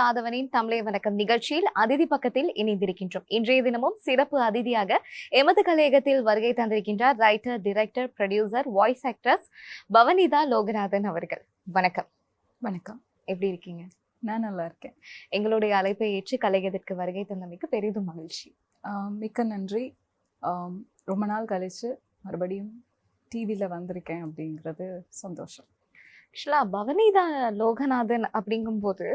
ஆதவனின் தமிழை வணக்கம் நிகழ்ச்சியில் அதிதி பக்கத்தில் இணைந்திருக்கின்றோம். இன்றைய தினமும் சிறப்பு அதிதியாக எமது கலையகத்தில் வருகை தந்திருக்கின்றார் writer, director, producer, voice actress Bavanitha Loganathan அவர்கள். வணக்கம். வணக்கம். எப்படி இருக்கீங்க? நான் நல்லா இருக்கேன். எங்களுடைய அழைப்பை ஏற்று கலையகத்திற்கு வருகை தந்தமைக்கு பெரிதும் மகிழ்ச்சி. மிக்க நன்றி. ரொம்ப நாள் கழிச்சு மறுபடியும் டிவியில் வந்திருக்கேன் அப்படிங்கிறது சந்தோஷம். ஆக்சுவலா பவனிதா லோகநாதன் அப்படிங்கும்போது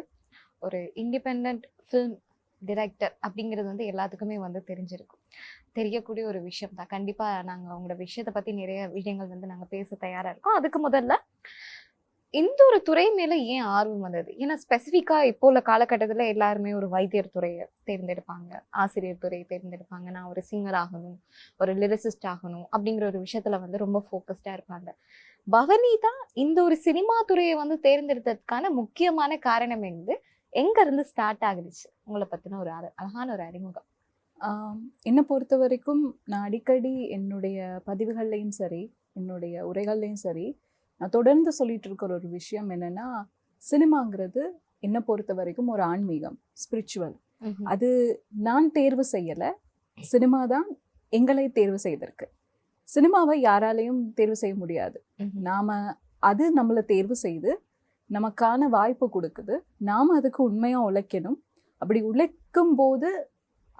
ஒரு இண்டிபெண்ட் ஃபில்ம் டிரெக்டர் அப்படிங்கிறது எல்லாத்துக்குமே தெரிஞ்சிருக்கும், தெரியக்கூடிய ஒரு விஷயம் தான். கண்டிப்பாக நாங்கள் உங்களோட விஷயத்தை பற்றி நிறைய விஷயங்கள் நாங்கள் பேச தயாராக இருக்கோம். அதுக்கு முதல்ல இந்த ஒரு துறை மேலே ஏன் ஆர்வம் வந்தது? ஏன்னா ஸ்பெசிஃபிக்காக இப்போ உள்ள காலகட்டத்தில் எல்லாருமே ஒரு வைத்தியர் துறையை தேர்ந்தெடுப்பாங்க, ஆசிரியர் துறையை தேர்ந்தெடுப்பாங்க, நான் ஒரு சிங்கர் ஆகணும், ஒரு லிரிசிஸ்ட் ஆகணும் அப்படிங்கிற ஒரு விஷயத்தில் ரொம்ப ஃபோக்கஸ்டாக இருப்பாங்க. பவனிதா இந்த ஒரு சினிமா துறையை தேர்ந்தெடுத்ததுக்கான முக்கியமான காரணம் எங்க இருந்து ஸ்டார்ட் ஆகுச்சு? உங்களை பத்தின ஒரு அழகான ஒரு அறிமுகம். என்னை பொறுத்த வரைக்கும் நான் அடிக்கடி என்னுடைய பதிவுகள்லையும் சரி, என்னுடைய உரைகள்லையும் சரி, நான் தொடர்ந்து சொல்லிட்டு இருக்கிற ஒரு விஷயம் என்னன்னா, சினிமாங்கிறது என்னை பொறுத்த வரைக்கும் ஒரு ஆன்மீகம், ஸ்பிரிச்சுவல். அது நான் தேர்வு செய்யலை, சினிமா தான் எங்களை தேர்வு செய்திருக்கு. சினிமாவை யாராலையும் தேர்வு செய்ய முடியாது. அது நம்மளை தேர்வு செய்து நமக்கான வாய்ப்பு கொடுக்குது. நாம் அதுக்கு உண்மையாக உழைக்கணும். அப்படி உழைக்கும் போது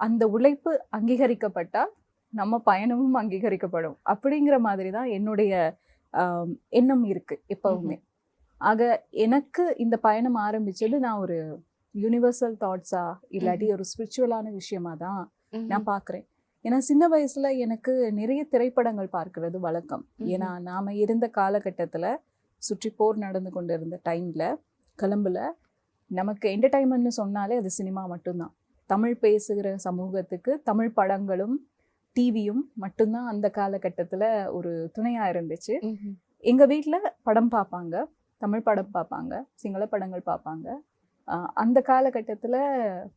அந்த உழைப்பு அங்கீகரிக்கப்பட்டால் நம்ம பயணமும் அங்கீகரிக்கப்படும். அப்படிங்கிற மாதிரி தான் என்னுடைய எண்ணம் இருக்கு எப்பவுமே. ஆக எனக்கு இந்த பயணம் ஆரம்பிச்சது நான் ஒரு யூனிவர்சல் தாட்ஸா இல்லாட்டி ஒரு ஸ்பிரிச்சுவலான விஷயமா தான் நான் பார்க்குறேன். ஏன்னா சின்ன வயசுல எனக்கு நிறைய திரைப்படங்கள் பார்க்கறது வழக்கம். ஏன்னா நாம இருந்த காலகட்டத்தில் சுற்றி போர் நடந்து கொண்டு இருந்த டைமில் கொலம்புல நமக்கு என்டர்டைன்மெண்ட்னு சொன்னாலே அது சினிமா மட்டும்தான். தமிழ் பேசுகிற சமூகத்துக்கு தமிழ் படங்களும் டிவியும் மட்டும்தான் அந்த காலகட்டத்தில் ஒரு துணையாக இருந்துச்சு. எங்கள் வீட்டில் படம் பார்ப்பாங்க, தமிழ் படம் பார்ப்பாங்க, சிங்கள படங்கள் பார்ப்பாங்க. அந்த காலகட்டத்தில்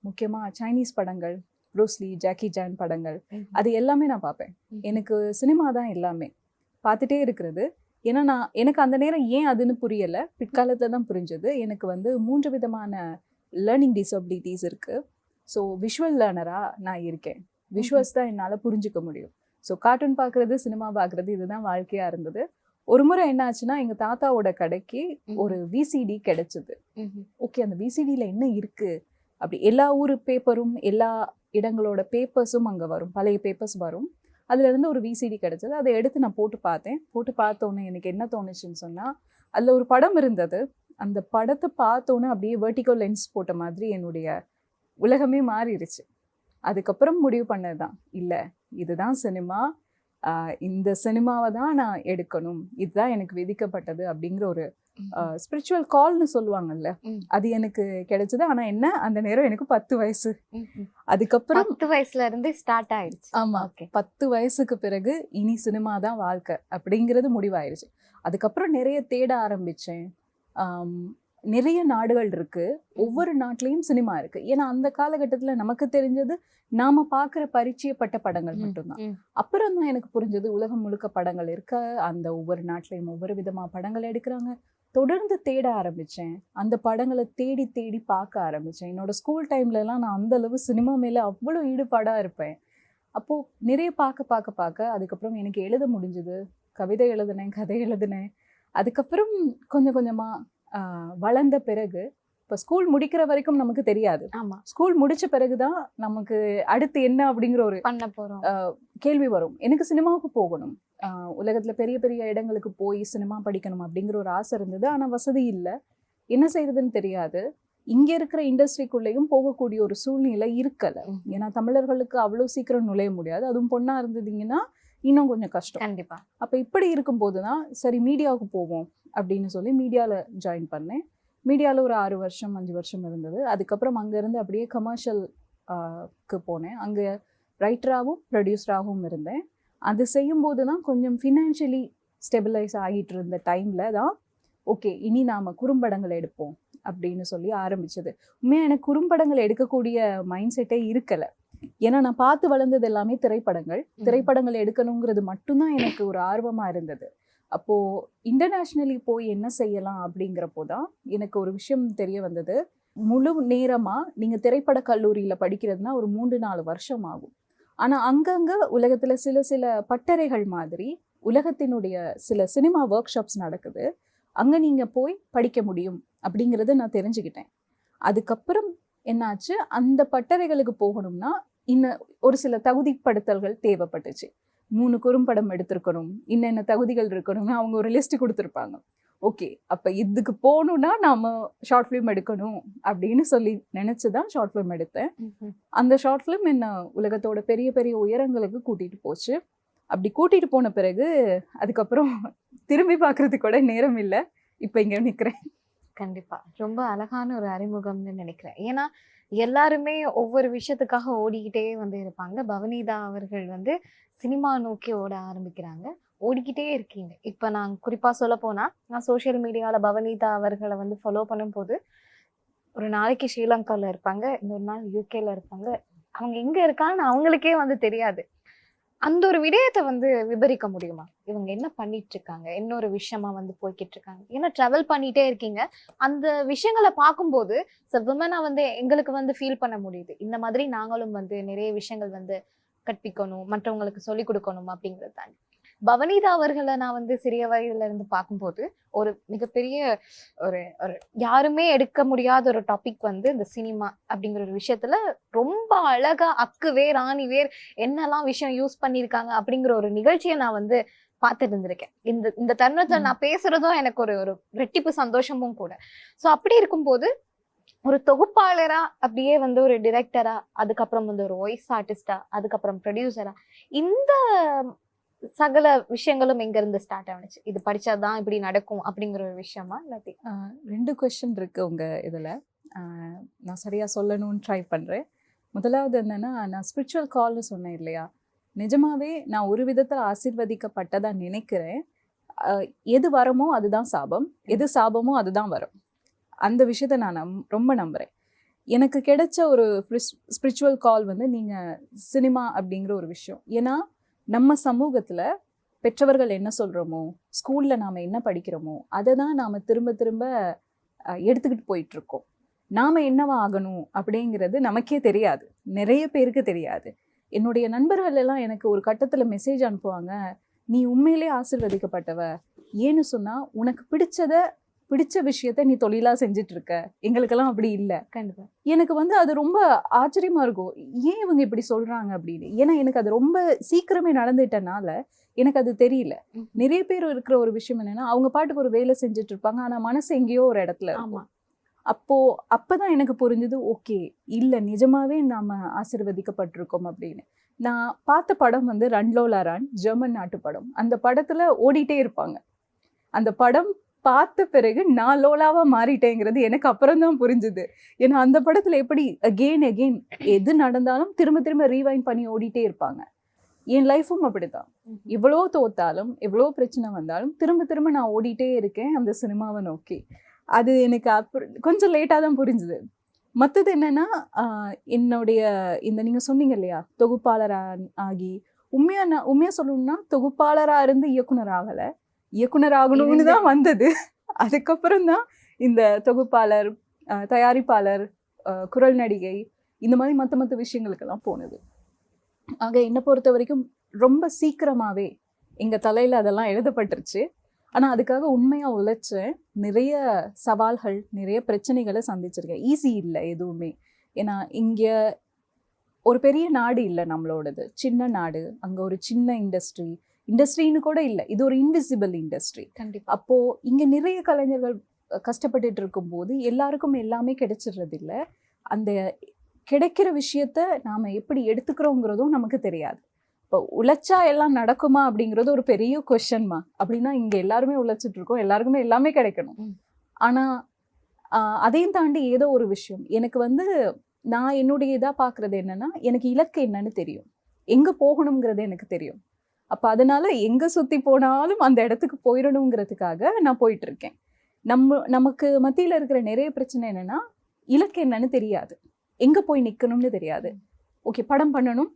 முக்கியமாக சைனீஸ் படங்கள், ப்ரூஸ்லி, ஜாக்கி சான் படங்கள், அது எல்லாமே நான் பார்ப்பேன். எனக்கு சினிமா தான் எல்லாமே, பார்த்துட்டே இருக்கிறது. ஏன்னா எனக்கு அந்த நேரம் ஏன் அதுன்னு புரியலை, பிற்காலத்தில் தான் புரிஞ்சது. எனக்கு 3 விதமான லேர்னிங் டிசபிலிட்டிஸ் இருக்குது. ஸோ விஷுவல் லேர்னராக நான் இருக்கேன். விஷுவல்ஸ் தான் என்னால் புரிஞ்சிக்க முடியும். ஸோ கார்ட்டூன் பார்க்குறது, சினிமா பார்க்குறது, இதுதான் வாழ்க்கையாக இருந்தது. ஒரு முறை என்ன ஆச்சுன்னா, எங்கள் தாத்தாவோட கடைக்கு ஒரு விசிடி கிடைச்சிது. ஓகே, அந்த விசிடியில் என்ன இருக்குது அப்படி, எல்லா ஊர் பேப்பரும் எல்லா இடங்களோட பேப்பர்ஸும் அங்கே வரும், பழைய பேப்பர்ஸ் வரும். அதுலேருந்து ஒரு விசிடி கிடச்சிது. அதை எடுத்து நான் போட்டு பார்த்தேன். போட்டு பார்த்தோன்னே எனக்கு என்ன தோணுச்சுன்னு சொன்னால், அதில் ஒரு படம் இருந்தது. அந்த படத்தை பார்த்தோன்னே அப்படியே வெர்டிகல் லென்ஸ் போட்ட மாதிரி என்னுடைய உலகமே மாறிடுச்சு. அதுக்கப்புறம் முடிவு பண்ணது தான், இல்லை இதுதான் சினிமா, இந்த சினிமாவை தான் நான் எடுக்கணும், இதுதான் எனக்கு விதிக்கப்பட்டது அப்படிங்கிற ஒரு ஸ்பிரிச்சுவல் கால்னு சொல்லுவாங்கல்ல, அது எனக்கு கிடைச்சது. ஆனா என்ன, அந்த நேரம் எனக்கு 10 வயசு. அதுக்கப்புறம் 10 வயசுல இருந்து ஸ்டார்ட் ஆயிடுச்சு. ஆமா, 10 வயசுக்கு பிறகு இனி சினிமா தான் வாழ்க்கை அப்படிங்கிறது முடிவாயிருச்சு. அதுக்கப்புறம் நிறைய தேட ஆரம்பிச்சேன். நிறைய நாடுகள் இருக்கு, ஒவ்வொரு நாட்டிலையும் சினிமா இருக்கு. ஏன்னா அந்த காலகட்டத்துல நமக்கு தெரிஞ்சது நாம பார்க்குற பரிச்சயப்பட்ட படங்கள் மட்டும்தான். அப்புறம் தான் எனக்கு புரிஞ்சது உலகம் முழுக்க படங்கள் இருக்க, அந்த ஒவ்வொரு நாட்டிலையும் ஒவ்வொரு விதமா படங்கள் எடுக்கிறாங்க. தொடர்ந்து தேட ஆரம்பிச்சேன். அந்த படங்களை தேடி தேடி பார்க்க ஆரம்பிச்சேன். என்னோட ஸ்கூல் டைம்லலாம் நான் அந்த அளவு சினிமா மேலே அவ்வளோ ஈடுபாடாக இருப்பேன். அப்போது நிறைய பார்க்க அதுக்கப்புறம் எனக்கு எழுத முடிஞ்சுது. கவிதை எழுதினேன், கதை எழுதினேன். அதுக்கப்புறம் கொஞ்சம் கொஞ்சமாக வளர்ந்த பிறகு, இப்போ ஸ்கூல் முடிக்கிற வரைக்கும் நமக்கு தெரியாது. ஆமாம், ஸ்கூல் முடிச்ச பிறகுதான் நமக்கு அடுத்து என்ன அப்படிங்கிற ஒரு பண்ண போகிறோம் கேள்வி வரும். எனக்கு சினிமாவுக்கு போகணும், உலகத்தில் பெரிய பெரிய இடங்களுக்கு போய் சினிமா படிக்கணும் அப்படிங்கிற ஒரு ஆசை இருந்தது. ஆனால் வசதி இல்லை, என்ன செய்யறதுன்னு தெரியாது. இங்கே இருக்கிற இண்டஸ்ட்ரிக்குள்ளேயும் போகக்கூடிய ஒரு சூழ்நிலை இருக்கலை. ஏன்னா தமிழர்களுக்கு அவ்வளோ சீக்கிரம் நுழைய முடியாது. அதுவும் பொண்ணாக இருந்ததுங்கன்னா இன்னும் கொஞ்சம் கஷ்டம். கண்டிப்பாக. அப்போ இப்படி இருக்கும்போது தான் சரி மீடியாவுக்கு போவோம் அப்படின்னு சொல்லி மீடியாவில் ஜாயின் பண்ணேன். மீடியாவில் ஒரு 6 வருஷம் 5 வருஷம் இருந்தது. அதுக்கப்புறம் அங்கேருந்து அப்படியே கமர்ஷியலுக்கு போனேன். அங்கே ரைட்டராகவும் ப்ரொடியூசராகவும் இருந்தேன். அது செய்யும்போது தான் கொஞ்சம் ஃபினான்ஷியலி ஸ்டெபிலைஸ் ஆகிட்டு இருந்த டைமில் தான் ஓகே, இனி நாம் குறும்படங்கள் எடுப்போம் அப்படின்னு சொல்லி ஆரம்பிச்சது. உண்மையாக எனக்கு குறும்படங்கள் எடுக்கக்கூடிய மைண்ட் செட்டே இருக்கலை. ஏன்னா நான் பார்த்து வளர்ந்தது எல்லாமே திரைப்படங்கள் எடுக்கணுங்கிறது மட்டும்தான் எனக்கு ஒரு ஆர்வமாக இருந்தது. அப்போது இன்டர்நேஷ்னலி போய் என்ன செய்யலாம் அப்படிங்கிறப்போ தான் எனக்கு ஒரு விஷயம் தெரிய வந்தது. முழு நேரமா நீங்க திரைப்பட கல்லூரியில படிக்கிறதுனா ஒரு 3-4 வருஷம் ஆகும். ஆனா அங்கங்க உலகத்துல சில சில பட்டறைகள் மாதிரி உலகத்தினுடைய சில சினிமா ஒர்க் ஷாப்ஸ் நடக்குது. அங்க நீங்க போய் படிக்க முடியும் அப்படிங்கறத நான் தெரிஞ்சுக்கிட்டேன். அதுக்கப்புறம் என்னாச்சு, அந்த பட்டறைகளுக்கு போகணும்னா இன்னும் ஒரு சில தகுதிப்படுத்தல்கள் தேவைப்பட்டுச்சு. 3 குறும்படம் எடுத்திருக்கணும், இன்னென்ன தகுதிகள் இருக்கணும்னு அவங்க ஒரு லிஸ்ட் கொடுத்துருப்பாங்க. ஓகே, அப்ப இதுக்கு போகணும்னா நாம ஷார்ட் ஃபிலிம் எடுக்கணும் அப்படின்னு சொல்லி நினைச்சுதான் ஷார்ட் ஃபிலிம் எடுத்தேன். அந்த ஷார்ட் ஃபிலிம் என்ன உலகத்தோட பெரிய பெரிய உயரங்களுக்கு கூட்டிட்டு போச்சு. அப்படி கூட்டிட்டு போன பிறகு அதுக்கப்புறம் திரும்பி பார்க்கறதுக்கு கூட நேரம் இல்லை. இப்ப இங்க நிக்கிறேன். கண்டிப்பா ரொம்ப அழகான ஒரு அறிமுகம்னு நினைக்கிறேன். ஏன்னா எல்லாருமே ஒவ்வொரு விஷயத்துக்காக ஓடிக்கிட்டே வந்து இருப்பாங்க. பவனிதா அவர்கள் வந்து சினிமா நோக்கி ஓட ஆரம்பிக்கிறாங்க. ஓடிக்கிட்டே இருக்கீங்க. இப்ப நான் குறிப்பா சொல்ல போனா, நான் சோசியல் மீடியால பவனிதா அவர்களை வந்து ஃபாலோ பண்ணும்போது, ஒரு நாளைக்கு ஸ்ரீலங்கால இருப்பாங்க, இன்னொரு நாள் யூகேல இருப்பாங்க. அவங்க எங்க இருக்காங்கன்னு அவங்களுக்கே வந்து தெரியாது. அந்த ஒரு விடயத்தை வந்து விபரிக்க முடியுமா? இவங்க என்ன பண்ணிட்டு இருக்காங்க? என்ன ஒரு விஷயமா வந்து போய்கிட்டு இருக்காங்க? ஏன்னா ட்ராவல் பண்ணிட்டே இருக்கீங்க. அந்த விஷயங்களை பார்க்கும்போது விமனா வந்து எங்களுக்கு வந்து ஃபீல் பண்ண முடியுது. இந்த மாதிரி நாங்களும் வந்து நிறைய விஷயங்கள் வந்து கற்பிக்கணும், மற்றவங்களுக்கு சொல்லிக் கொடுக்கணும் அப்படிங்கிறது தாண்டி. பவனிதா அவர்களை நான் வந்து சிறிய வயதுல இருந்து பார்க்கும்போது ஒரு மிகப்பெரிய ஒரு ஒரு யாருமே எடுக்க முடியாத ஒரு டாபிக் வந்து இந்த சினிமா அப்படிங்கிற ஒரு விஷயத்துல ரொம்ப அழகா அக்குவேர் ஆணிவேர் என்னெல்லாம் விஷயம் யூஸ் பண்ணியிருக்காங்க அப்படிங்கிற ஒரு நிகழ்ச்சியை நான் வந்து பார்த்துட்டு இருந்திருக்கேன். இந்த இந்த தருணத்துல நான் பேசுறதும் எனக்கு ஒரு ஒரு ரெட்டிப்பு சந்தோஷமும் கூட. ஸோ அப்படி இருக்கும்போது ஒரு தொகுப்பாளரா அப்படியே வந்து ஒரு டிரெக்டரா, அதுக்கப்புறம் வந்து ஒரு வாய்ஸ் ஆர்டிஸ்டா, அதுக்கப்புறம் ப்ரொடியூசரா, இந்த சகல விஷயங்களும் எங்க இருந்து ஸ்டார்ட் ஆனிச்சு? இது படிச்சாதான் இப்படி நடக்கும் அப்படிங்கிற ஒரு விஷயமா இல்லாட்டி? 2 கொஸ்டின் இருக்கு உங்க இதுல. நான் சரியா சொல்லணும்னு ட்ரை பண்றேன். முதலாவது என்னன்னா, நான் ஸ்பிரிச்சுவல் கால்னு சொன்னேன் இல்லையா, நிஜமாவே நான் ஒரு விதத்துல ஆசீர்வதிக்கப்பட்டதா நினைக்கிறேன். எது வரமோ அதுதான் சாபம், எது சாபமோ அதுதான் வரும். அந்த விஷயத்த நான் ரொம்ப நம்புறேன். எனக்கு கிடைச்ச ஒரு ஸ்பிரிச்சுவல் கால் வந்து நீங்க சினிமா அப்படிங்கிற ஒரு விஷயம். ஏன்னா நம்ம சமூகத்துல பெற்றவர்கள் என்ன சொல்றோமோ, ஸ்கூல்ல நாம என்ன படிக்கிறோமோ அதை தான் நாம திரும்ப திரும்ப எடுத்துக்கிட்டு போயிட்டு இருக்கோம். நாம என்னவா ஆகணும் அப்படிங்கிறது நமக்கே தெரியாது, நிறைய பேருக்கு தெரியாது. என்னுடைய நண்பர்கள் எல்லாம் எனக்கு ஒரு கட்டத்துல மெசேஜ் அனுப்புவாங்க, நீ உண்மையிலே ஆசீர்வதிக்கப்பட்டவ, ஏன்னு சொன்னா உனக்கு பிடிச்ச விஷயத்த நீ தொழிலா செஞ்சுட்டு இருக்க, எங்களுக்கெல்லாம் அப்படி இல்லை. கண்டிப்பா எனக்கு வந்து அது ரொம்ப ஆச்சரியமா இருக்கும், ஏன் இவங்க இப்படி சொல்றாங்க அப்படின்னு. ஏன்னா எனக்கு அது ரொம்ப சீக்கிரமே நடந்துட்டனால எனக்கு அது தெரியல. நிறைய பேர் இருக்கிற ஒரு விஷயம் என்னன்னா, அவங்க பாட்டுக்கு ஒரு வேலை செஞ்சுட்டு இருப்பாங்க, ஆனா மனசு எங்கேயோ ஒரு இடத்துல இருக்கும். அப்பதான் எனக்கு புரிஞ்சது, ஓகே இல்ல நிஜமாவே நாம ஆசீர்வதிக்கப்பட்டிருக்கோம் அப்படின்னு. நான் பார்த்த படம் வந்து ரன்லோலா ரான், ஜெர்மன் நாட்டு படம். அந்த படத்துல ஓடிட்டே இருப்பாங்க. அந்த படம் பார்த்த பிறகு நான் லோலாவா மாறிட்டேங்கிறது எனக்கு அப்புறம் தான் புரிஞ்சுது. ஏன்னா அந்த படத்துல எப்படி அகெயின் எது நடந்தாலும் திரும்ப திரும்ப ரீவைண்ட் பண்ணி ஓடிட்டே இருப்பாங்க. என் லைஃபும் அப்படிதான். இவ்வளோ தோத்தாலும் எவ்வளோ பிரச்சனை வந்தாலும் திரும்ப திரும்ப நான் ஓடிட்டே இருக்கேன் அந்த சினிமாவை நோக்கி. அது எனக்கு கொஞ்சம் லேட்டாக தான் புரிஞ்சுது. மற்றது என்னன்னா, என்னுடைய இந்த நீங்க சொன்னீங்க இல்லையா, தொகுப்பாளர் ஆகி உண்மையா சொல்லணும்னா தொகுப்பாளரா இருந்து இயக்குனர் ஆகலை, இயக்குனர் ஆகணும்னு தான் வந்தது. அதுக்கப்புறம் தான் இந்த தொகுப்பாளர், தயாரிப்பாளர், குரல் நடிகை, இந்த மாதிரி மற்ற விஷயங்களுக்கெல்லாம் போனது. ஆக என்னை பொறுத்த வரைக்கும் ரொம்ப சீக்கிரமாவே எங்க தலையில அதெல்லாம் எழுதப்பட்டுருச்சு. ஆனா அதுக்காக உண்மையா உழைச்சேன். நிறைய சவால்கள், நிறைய பிரச்சனைகளை சந்திச்சிருக்கேன். ஈஸி இல்லை எதுவுமே. ஏன்னா இங்க ஒரு பெரிய நாடு இல்லை நம்மளோடது, சின்ன நாடு. அங்க ஒரு சின்ன இண்டஸ்ட்ரின்னு கூட இல்லை, இது ஒரு இன்விசிபிள் இண்டஸ்ட்ரி. அப்போ இங்க நிறைய கலைஞர்கள் கஷ்டப்பட்டுட்டு இருக்கும்போது எல்லாருக்கும் எல்லாமே கிடைச்சிடுறது இல்லை. அந்த கிடைக்கிற விஷயத்த நாம எப்படி எடுத்துக்கிறோங்கிறதும் நமக்கு தெரியாது. இப்போ உழைச்சா எல்லாம் நடக்குமா அப்படிங்கிறது ஒரு பெரிய கொஸ்டின்மா. அப்படின்னா இங்க எல்லாருமே உழைச்சிட்டு இருக்கோம், எல்லாருக்குமே எல்லாமே கிடைக்கணும். ஆனா அதையும் தாண்டி ஏதோ ஒரு விஷயம் எனக்கு வந்து, நான் என்னுடைய இதா பாக்குறது என்னன்னா, எனக்கு இலக்கு என்னன்னு தெரியும், எங்க போகணுங்கிறது எனக்கு தெரியும். அப்ப அதனால எங்க சுத்தி போனாலும் அந்த இடத்துக்கு போயிடணுங்கிறதுக்காக நான் போயிட்டு இருக்கேன். நமக்கு மத்தியில இருக்கிற நிறைய பிரச்சனை என்னன்னா, இலக்கு என்னன்னு தெரியாது, எங்க போய் நிக்கணும்னு தெரியாது. ஓகே படம் பண்ணணும்,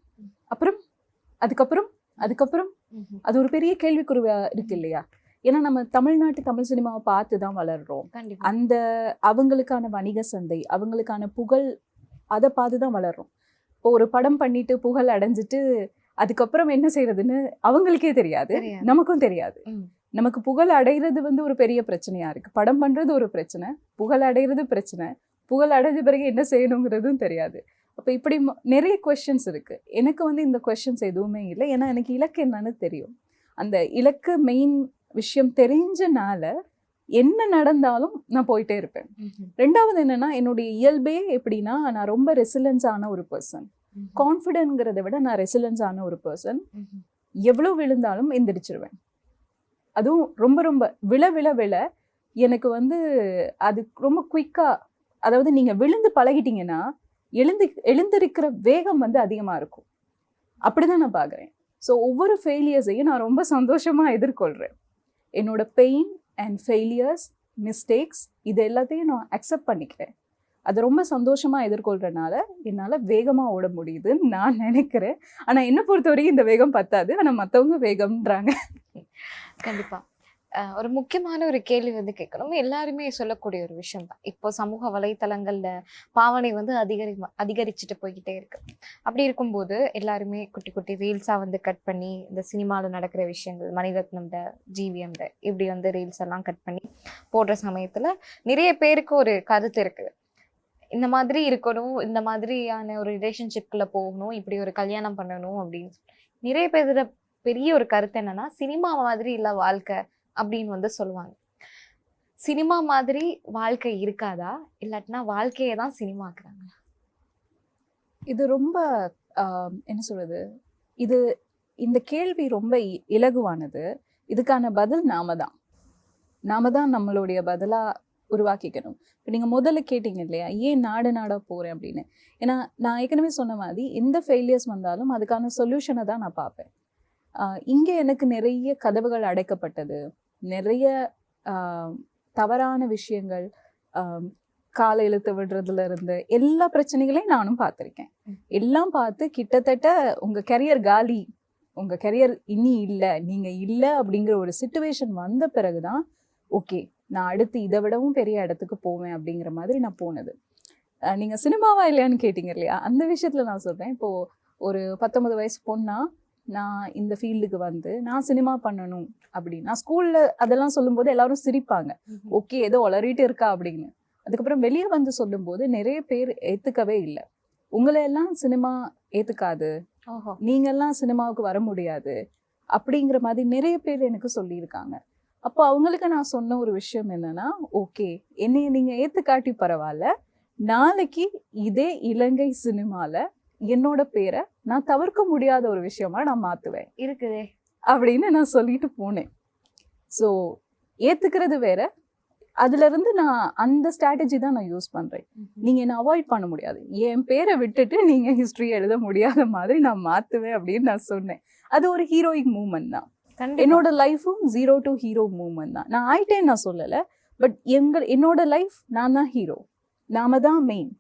அதுக்கப்புறம் அது ஒரு பெரிய கேள்விக்குறியா இருக்கு இல்லையா. ஏன்னா நம்ம தமிழ்நாட்டு தமிழ் சினிமாவை பார்த்து தான் வளர்றோம். கண்டிப்பா. அந்த அவங்களுக்கான வணிக சந்தை, அவங்களுக்கான புகழ், அதை பார்த்து தான் வளர்றோம். இப்போ ஒரு படம் பண்ணிட்டு புகழ் அடைஞ்சிட்டு அதுக்கப்புறம் என்ன செய்யறதுன்னு அவங்களுக்கே தெரியாது, தெரியாது. நமக்கும் தெரியாது. ம். நமக்கு புகழ் அடைகிறது வந்து ஒரு பெரிய பிரச்சனையா இருக்கு. படம் பண்றது ஒரு பிரச்சனை, புகழ் அடைகிறது பிரச்சனை, புகழ் அடைஞ்ச பிறகு என்ன செய்யணுங்கிறதும் தெரியாது. அப்போ இப்படி நிறைய கொஸ்டின்ஸ் இருக்கு. எனக்கு வந்து இந்த கொஸ்டின்ஸ் எதுவுமே இல்லை. ஏன்னா எனக்கு இலக்கு என்னன்னு தெரியும். அந்த இலக்கு மெயின் விஷயம் தெரிஞ்சனால என்ன நடந்தாலும் நான் போயிட்டே இருப்பேன். ம்ஹும். ரெண்டாவது என்னன்னா, என்னுடைய இயல்பே எப்படின்னா, நான் ரொம்ப ரெசிலன்ஸ் ஆன ஒரு பர்சன். ம்ஹும். கான்ஃபிடென்ட்ங்கிறத விட நான் ரெசிலன்ஸ் ஆன ஒரு பர்சன். ம்ஹும். எவ்வளோ விழுந்தாலும் எந்திரிச்சிருவேன். அதுவும் ரொம்ப ரொம்ப விழ எனக்கு வந்து அது ரொம்ப குயிக்காக, அதாவது நீங்கள் விழுந்து பழகிட்டீங்கன்னா எழுந்திருக்கிற வேகம் வந்து அதிகமாக இருக்கும். அப்படிதான் நான் பார்க்குறேன். ஸோ ஒவ்வொரு ஃபெயிலியர்ஸையும் நான் ரொம்ப சந்தோஷமாக எதிர்கொள்கிறேன். என்னோட பெயின் அண்ட் ஃபெயிலியர்ஸ், மிஸ்டேக்ஸ், இது எல்லாத்தையும் நான் அக்செப்ட் பண்ணிக்கிறேன். அது ரொம்ப சந்தோஷமாக எதிர்கொள்கிறனால என்னால் வேகமாக ஓட முடியுதுன்னு நான் நினைக்கிறேன். ஆனால் என்னை பொறுத்த வரைக்கும் இந்த வேகம் பத்தாது. ஆனால் மற்றவங்க வேகம்ன்றாங்க. கண்டிப்பா. ஒரு முக்கியமான ஒரு கேள்வி வந்து கேட்கணும். எல்லாருமே சொல்லக்கூடிய ஒரு விஷயம் தான். இப்போ சமூக வலைத்தளங்கள்ல பாவனை வந்து அதிகரிச்சுட்டு போய்கிட்டே இருக்கு. அப்படி இருக்கும்போது எல்லாருமே குட்டி குட்டி ரீல்ஸா வந்து கட் பண்ணி இந்த சினிமாவில் நடக்கிற விஷயங்கள், மணிரத்னம்ட, ஜிவிஎம்ட இப்படி வந்து ரீல்ஸ் எல்லாம் கட் பண்ணி போடுற சமயத்துல நிறைய பேருக்கு ஒரு கருத்து இருக்கு. இந்த மாதிரி இருக்கணும், இந்த மாதிரியான ஒரு ரிலேஷன்ஷிப்குள்ள போகணும், இப்படி ஒரு கல்யாணம் பண்ணணும் அப்படின்னு நிறைய பேரோட பெரிய ஒரு கருத்து என்னன்னா, சினிமா மாதிரி இல்ல வாழ்க்கை அப்படின்னு வந்து சொல்லுவாங்க. சினிமா மாதிரி வாழ்க்கை இருக்காதா, இல்லாட்டினா வாழ்க்கையை தான் சினிமாக்குறாங்க? இது ரொம்ப என்ன சொல்றது, இந்த கேள்வி ரொம்ப இலகுவானது. இதுக்கான பதில் நாம தான் நம்மளுடைய பதிலா உருவாக்கிக்கணும். இப்போ நீங்கள் முதல்ல கேட்டீங்க இல்லையா, ஏன் நாடாக போகிறேன் அப்படின்னு. ஏன்னா நான் ஏற்கனவே சொன்ன மாதிரி எந்த ஃபெயிலியர்ஸ் வந்தாலும் அதுக்கான சொல்யூஷனை தான் நான் பார்ப்பேன். இங்கே எனக்கு நிறைய கதவுகள் அடைக்கப்பட்டது, நிறைய தவறான விஷயங்கள், காலை இழுத்து விடுறதுல இருந்து எல்லா பிரச்சனைகளையும் நானும் பார்த்துருக்கேன். எல்லாம் பார்த்து கிட்டத்தட்ட உங்கள் கெரியர் காலி, உங்கள் கெரியர் இனி இல்லை, நீங்கள் இல்லை அப்படிங்கிற ஒரு சிச்சுவேஷன் வந்த பிறகு தான் ஓகே நான் அடுத்து இதை விடவும் பெரிய இடத்துக்கு போவேன் அப்படிங்கிற மாதிரி நான் போனது. நீங்கள் சினிமாவா இல்லையான்னு கேட்டிங்க இல்லையா, அந்த விஷயத்தில் நான் சொல்கிறேன். இப்போது ஒரு 19 வயசு பொண்ணா நான் இந்த ஃபீல்டுக்கு வந்து நான் சினிமா பண்ணணும் அப்படின்னு நான் ஸ்கூலில் அதெல்லாம் சொல்லும்போது எல்லாரும் சிரிப்பாங்க, ஓகே ஏதோ வளரிட்டு இருக்கா அப்படின்னு. அதுக்கப்புறம் வெளியே வந்து சொல்லும்போது நிறைய பேர் ஏற்றுக்கவே இல்லை. உங்களை எல்லாம் சினிமா ஏற்றுக்காது, நீங்கள்லாம் சினிமாவுக்கு வர முடியாது அப்படிங்கிற மாதிரி நிறைய பேர் எனக்கு சொல்லியிருக்காங்க. அப்போ அவங்களுக்கு நான் சொன்ன ஒரு விஷயம் என்னன்னா, ஓகே என்னைய நீங்கள் ஏற்றுக்காட்டி பரவாயில்ல, நாளைக்கு இதே இலங்கை சினிமாவில் என்னோட பேரை நான் தவிர்க்க முடியாத ஒரு விஷயமா நான் மாற்றுவேன் இருக்குதே அப்படின்னு நான் சொல்லிட்டு போனேன். ஸோ ஏற்றுக்கிறது வேற, அதுலேருந்து நான் அந்த ஸ்ட்ராட்டஜி தான் நான் யூஸ் பண்ணுறேன். நீங்கள் என்னை அவாய்ட் பண்ண முடியாது, என் பேரை விட்டுட்டு நீங்கள் ஹிஸ்ட்ரி எழுத முடியாத மாதிரி நான் மாற்றுவேன் அப்படின்னு நான் சொன்னேன். அது ஒரு ஹீரோயிக் மூமெண்ட் தான். என்னோட லைஃபும் 0 to ஹீரோ மூமெண்ட் தான். நான் ஆயிட்டேன்னு நான் சொல்லலை, பட் என்னோட லைஃப் நான் தான் ஹீரோ, நாம தான் மெயின்.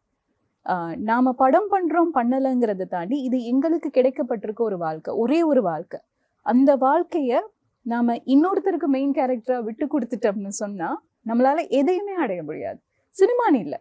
நாம் படம் பண்ணுறோம் பண்ணலைங்கிறத தாண்டி இது எங்களுக்கு கிடைக்கப்பட்டிருக்க ஒரு வாழ்க்கை, ஒரே ஒரு வாழ்க்கை. அந்த வாழ்க்கையை நாம் இன்னொருத்தருக்கு மெயின் கேரக்டராக விட்டு கொடுத்துட்டோம்னு சொன்னால் நம்மளால் எதையுமே அடைய முடியாது. சினிமான்னு இல்லை,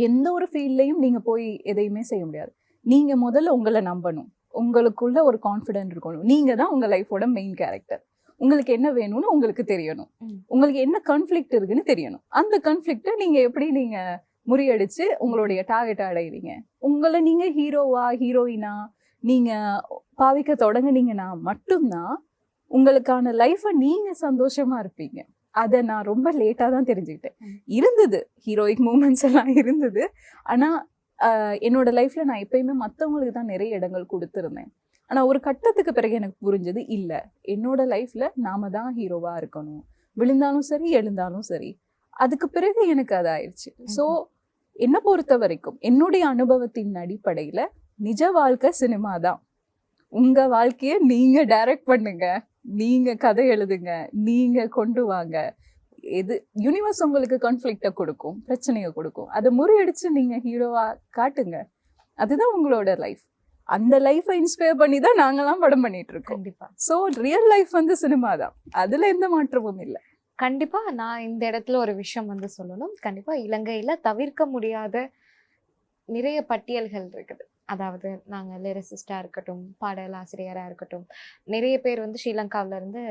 எந்த ஒரு ஃபீல்ட்லையும் நீங்கள் போய் எதையுமே செய்ய முடியாது. நீங்கள் முதல்ல உங்களை நம்பணும், உங்களுக்குள்ள ஒரு கான்ஃபிடென்ட் இருக்கணும். நீங்கள் தான் உங்கள் லைஃபோட மெயின் கேரக்டர். உங்களுக்கு என்ன வேணும்னு உங்களுக்கு தெரியணும், உங்களுக்கு என்ன கான்ஃப்ளிக்ட் இருக்குன்னு தெரியணும். அந்த கான்ஃப்ளிக்டை நீங்கள் எப்படி நீங்கள் முறியடிச்சு உங்களுடைய டார்கெட்டை அடைவீங்க. உங்களை நீங்கள் ஹீரோவா ஹீரோயினா நீங்கள் பாவிக்க தொடங்குனீங்கன்னா மட்டும்தான் உங்களுக்கான லைஃப்பை நீங்கள் சந்தோஷமாக இருப்பீங்க. அதை நான் ரொம்ப லேட்டாக தான் தெரிஞ்சுக்கிட்டேன். இருந்தது ஹீரோயிக் மூமெண்ட்ஸ் எல்லாம் இருந்தது, ஆனால் என்னோட லைஃப்பில் நான் எப்பயுமே மற்றவங்களுக்கு தான் நிறைய இடங்கள் கொடுத்துருந்தேன். ஆனால் ஒரு கட்டத்துக்கு பிறகு எனக்கு புரிஞ்சது, இல்லை என்னோட லைஃப்பில் நாம தான் ஹீரோவாக இருக்கணும், விழுந்தாலும் சரி எழுந்தாலும் சரி. அதுக்கு பிறகு எனக்கு அது ஆயிடுச்சு. ஸோ என்னை பொறுத்த வரைக்கும் என்னுடைய அனுபவத்தின் அடிப்படையில் நிஜ வாழ்க்கை சினிமா தான். உங்கள் வாழ்க்கையை நீங்கள் டைரக்ட் பண்ணுங்க, நீங்கள் கதை எழுதுங்க, நீங்கள் கொண்டு வாங்க. எது யூனிவர்ஸ் உங்களுக்கு கான்ஃப்ளிக்டை கொடுக்கும், பிரச்சனையை கொடுக்கும், அதை முறியடிச்சு நீங்கள் ஹீரோவாக காட்டுங்க. அதுதான் உங்களோட லைஃப். அந்த லைஃபை இன்ஸ்பயர் பண்ணி தான் நாங்கெல்லாம் படம் பண்ணிட்டு இருக்கோம். கண்டிப்பா ஸோ ரியல் லைஃப் வந்து சினிமா தான், அதுல எந்த மாற்றமும் இல்லை. கண்டிப்பா நான் இந்த இடத்துல ஒரு விஷயம் வந்து சொல்லணும். கண்டிப்பா இலங்கையில தவிர்க்க முடியாத நிறைய பட்டியல்கள் இருக்குது. அதாவது நாங்க லிரிசிஸ்டா இருக்கட்டும், பாடலாசிரியரா இருக்கட்டும், நிறைய பேர் வந்து ஸ்ரீலங்காவில இருந்து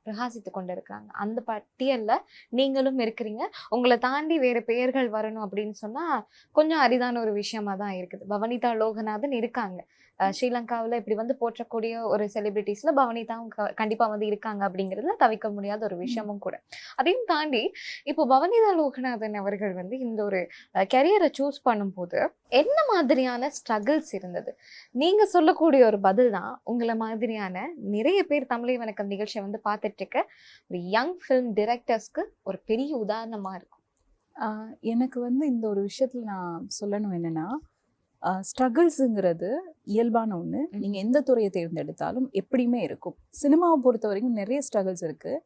பிரகாசித்து கொண்டு இருக்காங்க. அந்த பட்டியல்ல நீங்களும் இருக்கிறீங்க. உங்களை தாண்டி வேற பெயர்கள் வரணும் அப்படின்னு சொன்னா கொஞ்சம் அரிதான ஒரு விஷயமா தான் இருக்குது. பவனிதா லோகநாதன் இருக்காங்க. ஸ்ரீலங்காவில் இப்படி வந்து போற்றக்கூடிய ஒரு செலிபிரிட்டிஸ்ல பவனிதாவும் கண்டிப்பா வந்து இருக்காங்க அப்படிங்கிறதுல தவிர்க்க முடியாத ஒரு விஷயமும் கூட. அதையும் தாண்டி இப்போ பவனிதா லோகநாதன் அவர்கள் வந்து இந்த ஒரு கெரியரை சூஸ் பண்ணும்போது என்ன மாதிரியான ஸ்ட்ரகிள்ஸ் இருந்தது? நீங்க சொல்லக்கூடிய ஒரு பதில் தான் உங்களை மாதிரியான நிறைய பேர் தமிழை வணக்கம் நிகழ்ச்சியை வந்து பார்த்துட்டு இருக்க ஒரு யங் ஃபிலிம் டிரெக்டர்ஸ்க்கு ஒரு பெரிய உதாரணமா இருக்கும். எனக்கு வந்து இந்த ஒரு விஷயத்துல நான் சொல்லணும் என்னன்னா, ஸ்ட்ரகிள்ஸுங்கிறது இயல்பான ஒன்று. நீங்கள் எந்த துறையை தேர்ந்தெடுத்தாலும் எப்படியுமே இருக்கும். சினிமாவை பொறுத்த வரைக்கும் நிறைய ஸ்ட்ரகிள்ஸ் இருக்குது.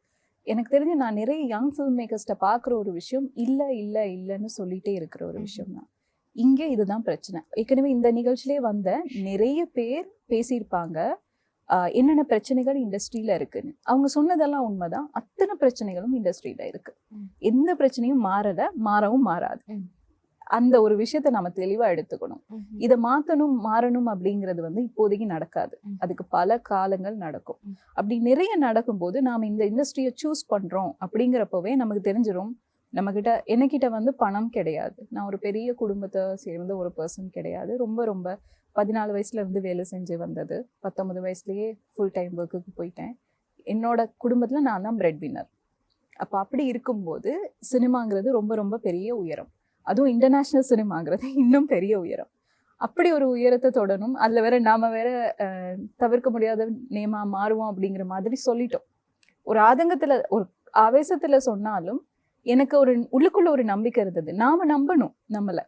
எனக்கு தெரிஞ்சு நான் நிறைய யங் ஃபில்ம் மேக்கர்ஸ்ட்டை பார்க்குற ஒரு விஷயம் இல்லைன்னு சொல்லிகிட்டே இருக்கிற ஒரு விஷயம் தான். இங்கே இதுதான் பிரச்சனை. ஏற்கனவே இந்த நிகழ்ச்சியிலே வந்த நிறைய பேர் பேசியிருப்பாங்க என்னென்ன பிரச்சனைகள் இண்டஸ்ட்ரியில் இருக்குன்னு. அவங்க சொன்னதெல்லாம் உண்மைதான். அத்தனை பிரச்சனைகளும் இண்டஸ்ட்ரியில் இருக்குது. எந்த பிரச்சனையும் மாறவும் மாறாது. அந்த ஒரு விஷயத்த நம்ம தெளிவா எடுத்துக்கணும். இதை மாறணும் அப்படிங்கிறது வந்து இப்போதைக்கு நடக்காது. அதுக்கு பல காலங்கள் நடக்கும். அப்படி நிறைய நடக்கும்போது நாம இந்த இண்டஸ்ட்ரியை சூஸ் பண்றோம் அப்படிங்கிறப்பவே நமக்கு தெரிஞ்சிடும், என்னகிட்ட வந்து பணம் கிடையாது, நான் ஒரு பெரிய குடும்பத்தை சேர்ந்த ஒரு பர்சன் கிடையாது, ரொம்ப 14 வயசுல இருந்து வேலை செஞ்சு வந்தது, 19 வயசுலயே ஃபுல் டைம் ஒர்க்குக்கு போயிட்டேன். என்னோட குடும்பத்துல நான் தான் பிரெட் வின்னர். அப்ப அப்படி இருக்கும்போது சினிமாங்கிறது ரொம்ப பெரிய உயரம். அதுவும் இன்டர்நேஷ்னல் சினிமாங்கிறது இன்னும் பெரிய உயரம். அப்படி ஒரு உயரத்தை தொடரும். அதில் வேற நாம வேற தவிர்க்க முடியாத நேமா மாறுவோம் அப்படிங்கிற மாதிரி சொல்லிட்டோம். ஒரு ஆதங்கத்தில் ஒரு ஆவேசத்தில் சொன்னாலும் எனக்கு ஒரு உள்ளுக்குள்ள ஒரு நம்பிக்கை இருந்தது. நாம நம்பணும், நம்மளை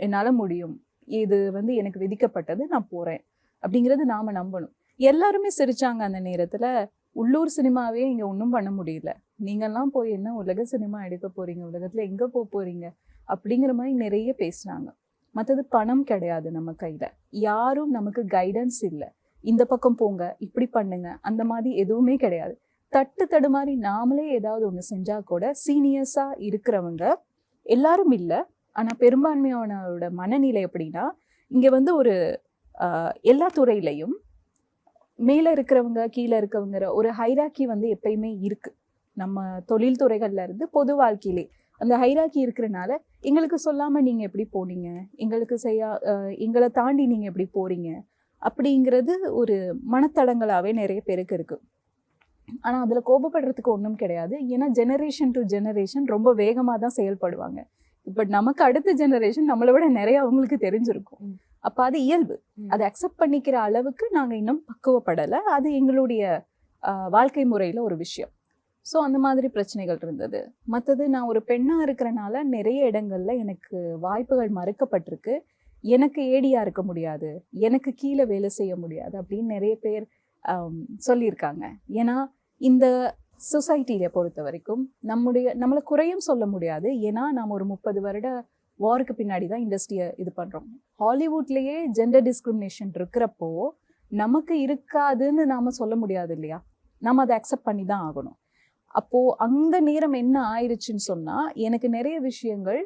என்னால் முடியும், இது வந்து எனக்கு விதிக்கப்பட்டது, நான் போகிறேன் அப்படிங்கிறது நாம நம்பணும். எல்லாருமே சிரிச்சாங்க அந்த நேரத்தில். உள்ளூர் சினிமாவே இங்கே ஒன்றும் பண்ண முடியல, நீங்கள்லாம் போய் என்ன உலக சினிமா எடுக்க போகிறீங்க, உலகத்தில் எங்கே போகிறீங்க அப்படிங்கிற மாதிரி நிறைய பேசுனாங்க. மற்றது பணம் கிடையாது நம்ம கையில், யாரும் நமக்கு கைடன்ஸ் இல்லை, இந்த பக்கம் போங்க, இப்படி பண்ணுங்க, அந்த மாதிரி எதுவுமே கிடையாது. தடுமாறி நாமளே ஏதாவது ஒன்று செஞ்சால் கூட சீனியர்ஸாக இருக்கிறவங்க எல்லாரும் இல்லை, ஆனால் பெரும்பான்மையானோட மனநிலை எப்படின்னா, இங்கே வந்து ஒரு எல்லா துறையிலையும் மேலே இருக்கிறவங்க கீழே இருக்கவங்கிற ஒரு ஹைராக்கி வந்து எப்பயுமே இருக்கு. நம்ம தொழில் துறைகள்ல இருந்து பொது வாழ்க்கையிலே அந்த ஹைராக்கி இருக்கிறனால எங்களுக்கு சொல்லாம நீங்க எப்படி போனீங்க, எங்களை தாண்டி நீங்க எப்படி போறீங்க அப்படிங்கிறது ஒரு மனத்தடங்களாவே நிறைய பேருக்கு இருக்கு. ஆனா அதுல கோபப்படுறதுக்கு ஒன்றும் கிடையாது. ஏன்னா ஜெனரேஷன் டு ஜெனரேஷன் ரொம்ப வேகமா தான் செயல்படுவாங்க. பட் நமக்கு அடுத்த ஜெனரேஷன் நம்மளை விட நிறைய அவங்களுக்கு தெரிஞ்சிருக்கும். அப்ப அது இயல்பு. அதை அக்செப்ட் பண்ணிக்கிற அளவுக்கு நாங்க இன்னும் பக்குவப்படலை. அது எங்களுடைய வாழ்க்கை முறையில ஒரு விஷயம். ஸோ அந்த மாதிரி பிரச்சனைகள் இருந்தது. மற்றது நான் ஒரு பெண்ணாக இருக்கிறனால நிறைய இடங்கள்ல எனக்கு வாய்ப்புகள் மறுக்கப்பட்டிருக்கு. எனக்கு ஏடியா இருக்க முடியாது, எனக்கு கீழே வேலை செய்ய முடியாது அப்படின்னு நிறைய பேர் சொல்லியிருக்காங்க. ஏன்னா இந்த சொசைட்டியை பொறுத்த வரைக்கும் நம்மளை குறையும் சொல்ல முடியாது. ஏன்னா நாம் ஒரு 30 வருட வாருக்கு பின்னாடி தான் இண்டஸ்ட்ரியை இது பண்ணுறோம். ஹாலிவுட்லேயே ஜெண்டர் டிஸ்கிரிமினேஷன் இருக்கிறப்போ நமக்கு இருக்காதுன்னு நாம் சொல்ல முடியாது இல்லையா? நாம் அதை அக்செப்ட் பண்ணி தான் ஆகணும். அப்போது அந்த நேரம் என்ன ஆயிடுச்சுன்னு சொன்னால், எனக்கு நிறைய விஷயங்கள்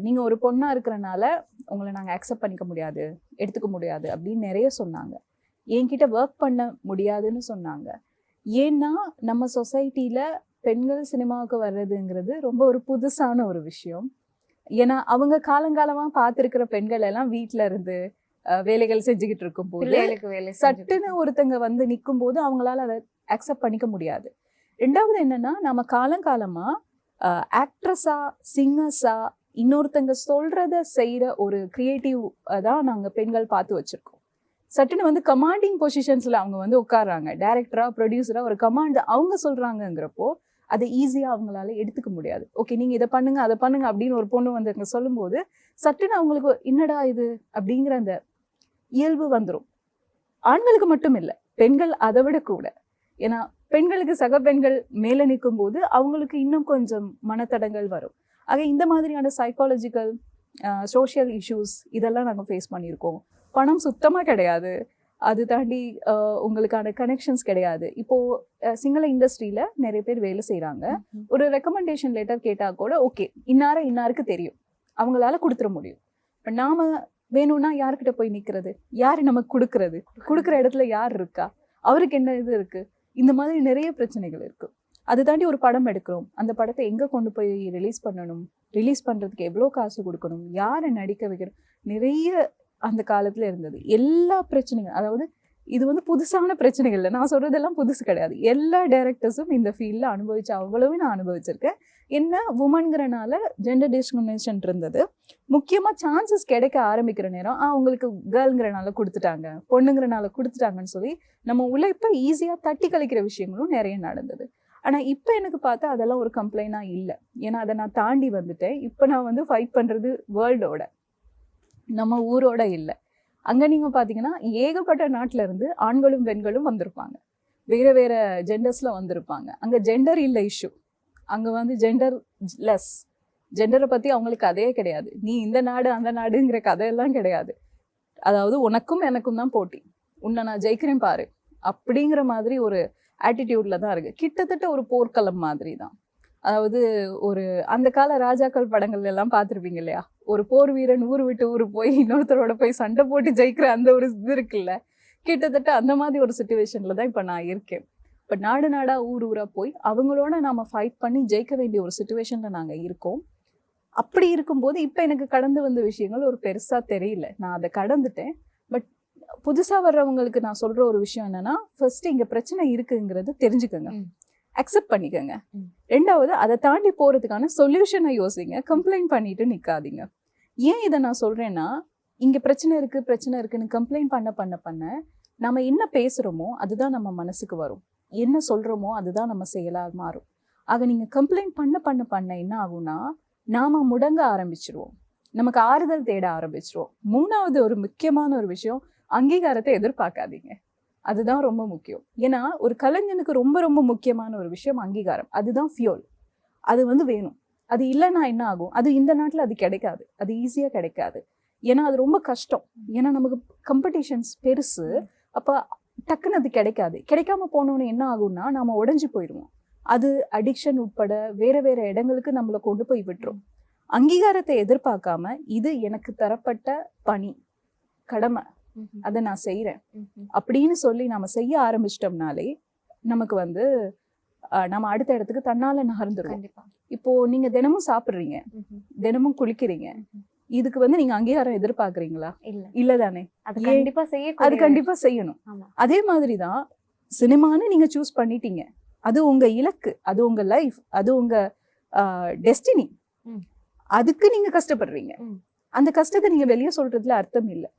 நீங்கள் ஒரு பொண்ணாக இருக்கிறனால உங்களை நாங்கள் அக்செப்ட் பண்ணிக்க முடியாது, எடுத்துக்க முடியாது அப்படின்னு நிறைய சொன்னாங்க. என்கிட்ட ஒர்க் பண்ண முடியாதுன்னு சொன்னாங்க. ஏன்னா நம்ம சொசைட்டியில் பெண்கள் சினிமாவுக்கு வர்றதுங்கிறது ரொம்ப ஒரு புதுசான ஒரு விஷயம். ஏன்னா அவங்க காலங்காலமாக பார்த்துருக்கிற பெண்கள் எல்லாம் வீட்டில் இருந்து வேலைகள் செஞ்சுக்கிட்டு இருக்கும்போது சட்டுன்னு ஒருத்தங்க வந்து நிற்கும் போது அவங்களால அதை அக்செப்ட் பண்ணிக்க முடியாது. ரெண்டாவது என்னன்னா, நம்ம காலங்காலமா ஆக்ட்ரஸா சிங்கர்ஸா இன்னொருத்தங்க சொல்றத செய்யற ஒரு கிரியேட்டிவ் தான் நாங்கள் பெண்கள் பார்த்து வச்சிருக்கோம். சட்டுன்னு வந்து கமாண்டிங் பொசிஷன்ஸ்ல அவங்க வந்து உட்கார்றாங்க. டைரக்டரா ப்ரொடியூசரா ஒரு கமாண்ட் அவங்க சொல்றாங்கிறப்போ அதை ஈஸியாக அவங்களால எடுத்துக்க முடியாது. ஓகே நீங்க இதை பண்ணுங்க அதை பண்ணுங்க அப்படின்னு ஒரு பொண்ணு வந்து அங்கே சொல்லும்போது சட்டுன்னு அவங்களுக்கு என்னடா இது அப்படிங்கிற அந்த இயல்பு வந்துடும். ஆண்களுக்கு மட்டும் இல்லை, பெண்கள் அதை விட கூட. ஏன்னா பெண்களுக்கு சக பெண்கள் மேலே நிற்கும் போது அவங்களுக்கு இன்னும் கொஞ்சம் மனத்தடங்கள் வரும். ஆக இந்த மாதிரியான சைக்காலஜிக்கல் சோஷியல் இஷ்யூஸ் இதெல்லாம் நாங்கள் ஃபேஸ் பண்ணியிருக்கோம். பணம் சுத்தமா கிடையாது. அது தாண்டி உங்களுக்கான கனெக்ஷன்ஸ் கிடையாது. இப்போ சிங்கள இண்டஸ்ட்ரியில நிறைய பேர் வேலை செய்றாங்க. ஒரு ரெக்கமெண்டேஷன் லெட்டர் கேட்டா கூட ஓகே, இன்னாருக்கு தெரியும், அவங்களால கொடுத்துட முடியும். இப்போ நாம வேணும்னா யார்கிட்ட போய் நிக்கிறது? யாரு நமக்கு கொடுக்கறது? கொடுக்குற இடத்துல யார் இருக்கா? அவருக்கு என்ன இது இருக்கு? இந்த மாதிரி நிறைய பிரச்சனைகள் இருக்கு. அது தாண்டி ஒரு படம் எடுக்கிறோம், அந்த படத்தை எங்க கொண்டு போய் ரிலீஸ் பண்ணணும், ரிலீஸ் பண்றதுக்கு எவ்வளோ காசு கொடுக்கணும், யாரை நடிக்க வைக்கணும், நிறைய அந்த காலத்துல இருந்தது. எல்லா பிரச்சனைகள், அதாவது இது வந்து புதுசான பிரச்சனைகள் இல்லை, நான் சொல்றதெல்லாம் புதுசு கிடையாது. எல்லா டைரக்டர்ஸும் இந்த ஃபீல்ட்ல அனுபவிச்ச அவ்வளவு நான் அனுபவிச்சிருக்கேன். என்ன உமன்கிறனால ஜெண்டர் டிஸ்கிரிமினேஷன் இருந்தது. முக்கியமா சான்சஸ் கிடைக்க ஆரம்பிக்கிற நேரம் உங்களுக்கு கேர்ள்ங்கிறனால கொடுத்துட்டாங்க, பொண்ணுங்கிறனால கொடுத்துட்டாங்கன்னு சொல்லி நம்ம உழைப்பை ஈஸியா தட்டி கழிக்கிற விஷயங்களும் நிறைய நடந்தது. ஆனா இப்ப எனக்கு பார்த்தா அதெல்லாம் ஒரு கம்ப்ளைண்டா இல்லை. ஏன்னா அதை நான் தாண்டி வந்துட்டேன். இப்ப நான் வந்து ஃபைட் பண்றது வேர்ல்டோட, நம்ம ஊரோட இல்லை. அங்க நீங்க பாத்தீங்கன்னா ஏகப்பட்ட நாட்டுல இருந்து ஆண்களும் பெண்களும் வந்திருப்பாங்க, வேற வேற ஜெண்டர்ஸ்ல வந்திருப்பாங்க. அங்க ஜெண்டர் இல்லை இஷ்யூ, அங்க வந்து ஜெண்டர் லெஸ். ஜெண்டரை பத்தி அவங்களுக்கு கதையே கிடையாது. நீ இந்த நாடு அந்த நாடுங்கிற கதையெல்லாம் கிடையாது. அதாவது உனக்கும் எனக்கும் தான் போட்டி, உன்னை நான் ஜெயிக்கிறேன் பாரு அப்படிங்கிற மாதிரி ஒரு ஆட்டிடியூட்ல தான் இருக்கு. கிட்டத்தட்ட ஒரு போர்க்களம் மாதிரி தான். அதாவது ஒரு அந்த கால ராஜாக்கள் படங்கள் எல்லாம் பார்த்துருப்பீங்க இல்லையா, ஒரு போர் வீரன் ஊர் விட்டு ஊர் போய் இன்னொருத்தரோட போய் சண்டை போட்டு ஜெயிக்கிற அந்த ஒரு இது இருக்குல்ல, கிட்டத்தட்ட அந்த மாதிரி ஒரு சுச்சுவேஷன்ல தான் இப்ப நான் இருக்கேன். இப்ப நாடு நாடா ஊர் ஊரா போய் அவங்களோட நாம ஃபைட் பண்ணி ஜெயிக்க வேண்டிய ஒரு சுச்சுவேஷன்ல நாங்க இருக்கோம். அப்படி இருக்கும்போது இப்ப எனக்கு கடந்து வந்த விஷயங்கள் ஒரு பெருசா தெரியல, நான் அதை கடந்துட்டேன். பட் புதுசா வர்றவங்களுக்கு நான் சொல்ற ஒரு விஷயம் என்னன்னா, ஃபர்ஸ்ட் இங்க பிரச்சனை இருக்குங்கிறது தெரிஞ்சுக்கோங்க, அக்செப்ட் பண்ணிக்கோங்க. ரெண்டாவது, அதை தாண்டி போறதுக்கான சொல்யூஷனை யோசிங்க, கம்ப்ளைண்ட் பண்ணிட்டு நிக்காதீங்க. ஏன் இதை நான் சொல்றேன்னா, இங்க பிரச்சனை இருக்குன்னு கம்ப்ளைண்ட் பண்ண நம்ம என்ன பேசுறோமோ அதுதான் நம்ம மனசுக்கு வரும், என்ன சொல்றோமோ அதுதான் நம்ம செயலா மாறும். ஆக நீங்க கம்ப்ளைண்ட் பண்ண என்ன ஆகும்னா, நாம முடங்க ஆரம்பிச்சிருவோம், நமக்கு ஆறுதல் தேட ஆரம்பிச்சிருவோம். மூணாவது ஒரு முக்கியமான ஒரு விஷயம், அங்கீகாரத்தை எதிர்பார்க்காதீங்க. அதுதான் ரொம்ப முக்கியம். ஏன்னா ஒரு கலைஞனுக்கு ரொம்ப ரொம்ப முக்கியமான ஒரு விஷயம் அங்கீகாரம். அதுதான் ஃபியூல். அது வந்து வேணும். அது இல்லைன்னா என்ன ஆகும்? அது இந்த நாட்டில் அது கிடைக்காது, அது ஈஸியாக கிடைக்காது. ஏன்னா அது ரொம்ப கஷ்டம். ஏன்னா நமக்கு காம்படிஷன்ஸ் பெருசு. அப்போ டக்குன்னு அது கிடைக்காது. கிடைக்காம போனோன்னு என்ன ஆகும்னா நாம உடைஞ்சு போயிடுவோம். அது அடிக்ஷன் உட்பட வேற வேற இடங்களுக்கு நம்மளை கொண்டு போய் விட்டுரும். அங்கீகாரத்தை எதிர்பார்க்காம இது எனக்கு தரப்பட்ட பணி, கடமை, அதை நான் செய்யறேன் அப்படின்னு சொல்லி நாம செய்ய ஆரம்பிச்சிட்டோம்னாலே நமக்கு வந்து நம்ம அடுத்த இடத்துக்கு தன்னால நகர்ந்துரும். இப்போ நீங்க தினமும் சாப்பிடுறீங்க, தினமும் குளிக்கிறீங்க, இதுக்கு வந்து நீங்க அங்கீகாரம் எதிர்பார்க்கறீங்களா? இல்லதானே. அது கண்டிப்பா செய்யணும். அதே மாதிரிதான் சினிமான்னு நீங்க சூஸ் பண்ணிட்டீங்க, அது உங்க இலக்கு, அது உங்க லைஃப், அது உங்க டெஸ்டினி. அதுக்கு நீங்க கஷ்டப்படுறீங்க. அந்த கஷ்டத்தை நீங்க வெளியே சொல்றதுல அர்த்தம் இல்லை.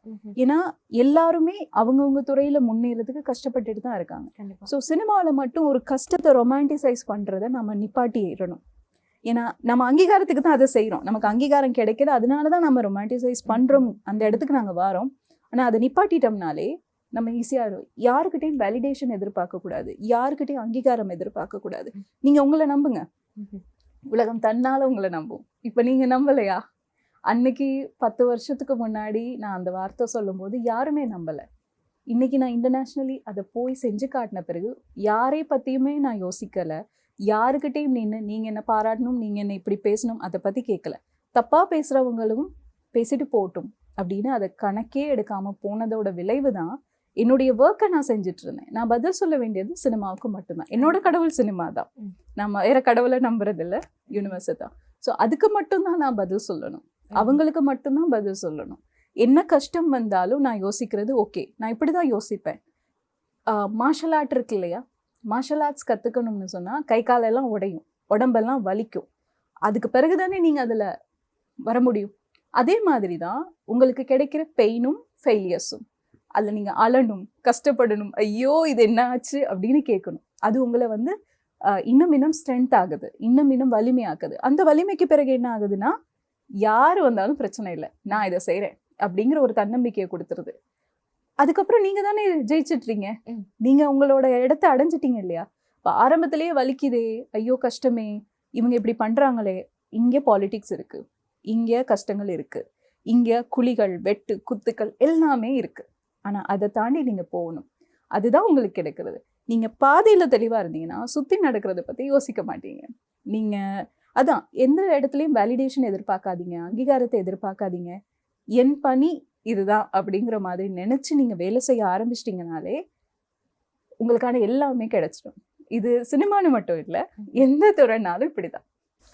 ஏன்னா எல்லாருமே அவங்கவுங்க துறையில முன்னேறதுக்கு கஷ்டப்பட்டுட்டு தான் இருக்காங்க. ஸோ சினிமாவில் மட்டும் ஒரு கஷ்டத்தை ரொமான்டிசைஸ் பண்றதை நம்ம நிப்பாட்டிடணும். ஏன்னா நம்ம அங்கீகாரத்துக்கு தான் அதை செய்யறோம், நமக்கு அங்கீகாரம் கிடைக்குது, அதனாலதான் நம்ம ரொமான்டிசைஸ் பண்றோம், அந்த இடத்துக்கு நாங்க வரோம். ஆனா அதை நிப்பாட்டிட்டோம்னாலே நம்ம ஈஸியா யாருக்கிட்டையும் வேலிடேஷன் எதிர்பார்க்க கூடாது, யாருக்கிட்டையும் அங்கீகாரம் எதிர்பார்க்க கூடாது. நீங்க உங்களை நம்புங்க, உலகம் தன்னால உங்களை நம்பும். இப்ப நீங்க நம்பலையா? அன்னைக்கு 10 வருஷத்துக்கு முன்னாடி நான் அந்த வார்த்தை சொல்லும் போது யாருமே நம்பல. இன்னைக்கு நான் இன்டர்நேஷ்னலி அதை போய் செஞ்சு காட்டின பிறகு யாரை பத்தியுமே நான் யோசிக்கல. யாருக்கிட்டையும் நீங்க என்ன பாராட்டணும், நீங்க என்ன இப்படி பேசணும், அதை பத்தி கேட்கல. தப்பா பேசுறவங்களும் பேசிட்டு போட்டும் அப்படின்னு அதை கணக்கே எடுக்காம போனதோட விளைவு தான் என்னுடைய ஒர்க்கை நான் செஞ்சுட்டு இருந்தேன். நான் பதில் சொல்ல வேண்டியது சினிமாவுக்கு மட்டும்தான். என்னோட கடவுள் சினிமா தான், நம்ம வேற கடவுளை நம்புறது இல்லை, யூனிவர்ஸை தான். ஸோ அதுக்கு மட்டும்தான் நான் பதில் சொல்லணும், அவங்களுக்கு மட்டும்தான் பதில் சொல்லணும். என்ன கஷ்டம் வந்தாலும் நான் யோசிக்கிறது ஓகே, நான் இப்படிதான் யோசிப்பேன். மார்ஷல் ஆர்ட் இருக்கு இல்லையா, மார்ஷல் ஆர்ட்ஸ் கத்துக்கணும்னு சொன்னா கை காலெல்லாம் உடையும், உடம்பெல்லாம் வலிக்கும். அதுக்கு பிறகுதானே நீங்க அதுல வர முடியும். அதே மாதிரிதான் உங்களுக்கு கிடைக்கிற பெயினும் ஃபெயிலியர்ஸும். அதுல நீங்க அழணும், கஷ்டப்படணும், ஐயோ இது என்ன ஆச்சு அப்படின்னு கேட்கணும். அது உங்களை வந்து இன்னும் ஸ்ட்ரென்த் ஆகுது, இன்னும் வலிமையாக்குது. அந்த வலிமைக்கு பிறகு என்ன ஆகுதுன்னா, யாரு வந்தாலும் பிரச்சனை இல்லை, நான் இதை செய்யறேன் அப்படிங்கிற ஒரு தன்னம்பிக்கையை கொடுத்துருது. அதுக்கப்புறம் நீங்க தானே ஜெயிச்சிட்றீங்க, நீங்க உங்களோட இடத்த அடைஞ்சிட்டீங்க இல்லையா. இப்போ ஆரம்பத்திலேயே வலிக்குதே, ஐயோ கஷ்டமே, இவங்க இப்படி பண்றாங்களே, இங்கே பாலிடிக்ஸ் இருக்கு, இங்கே கஷ்டங்கள் இருக்கு, இங்க குழிகள், வெட்டு, குத்துக்கள் எல்லாமே இருக்கு. ஆனா அதை தாண்டி நீங்க போகணும். அதுதான் உங்களுக்கு கிடைக்கிறது. நீங்க பாதையில தெளிவா இருந்தீங்கன்னா சுத்தி நடக்கிறத பத்தி யோசிக்க மாட்டீங்க. நீங்க அதான் எந்த இடத்துலயும் வேலிடேஷன் எதிர்பார்க்காதீங்க, அங்கீகாரத்தை எதிர்பார்க்காதீங்க. என் பணி இதுதான் அப்படிங்கிற மாதிரி நினைச்சு நீங்க வேலை செய்ய ஆரம்பிச்சிட்டீங்கனாலே உங்களுக்கான எல்லாமே கிடைச்சிடும். இது சினிமான்னு மட்டும் இல்லை, எந்த துறைனாலும் இப்படிதான்.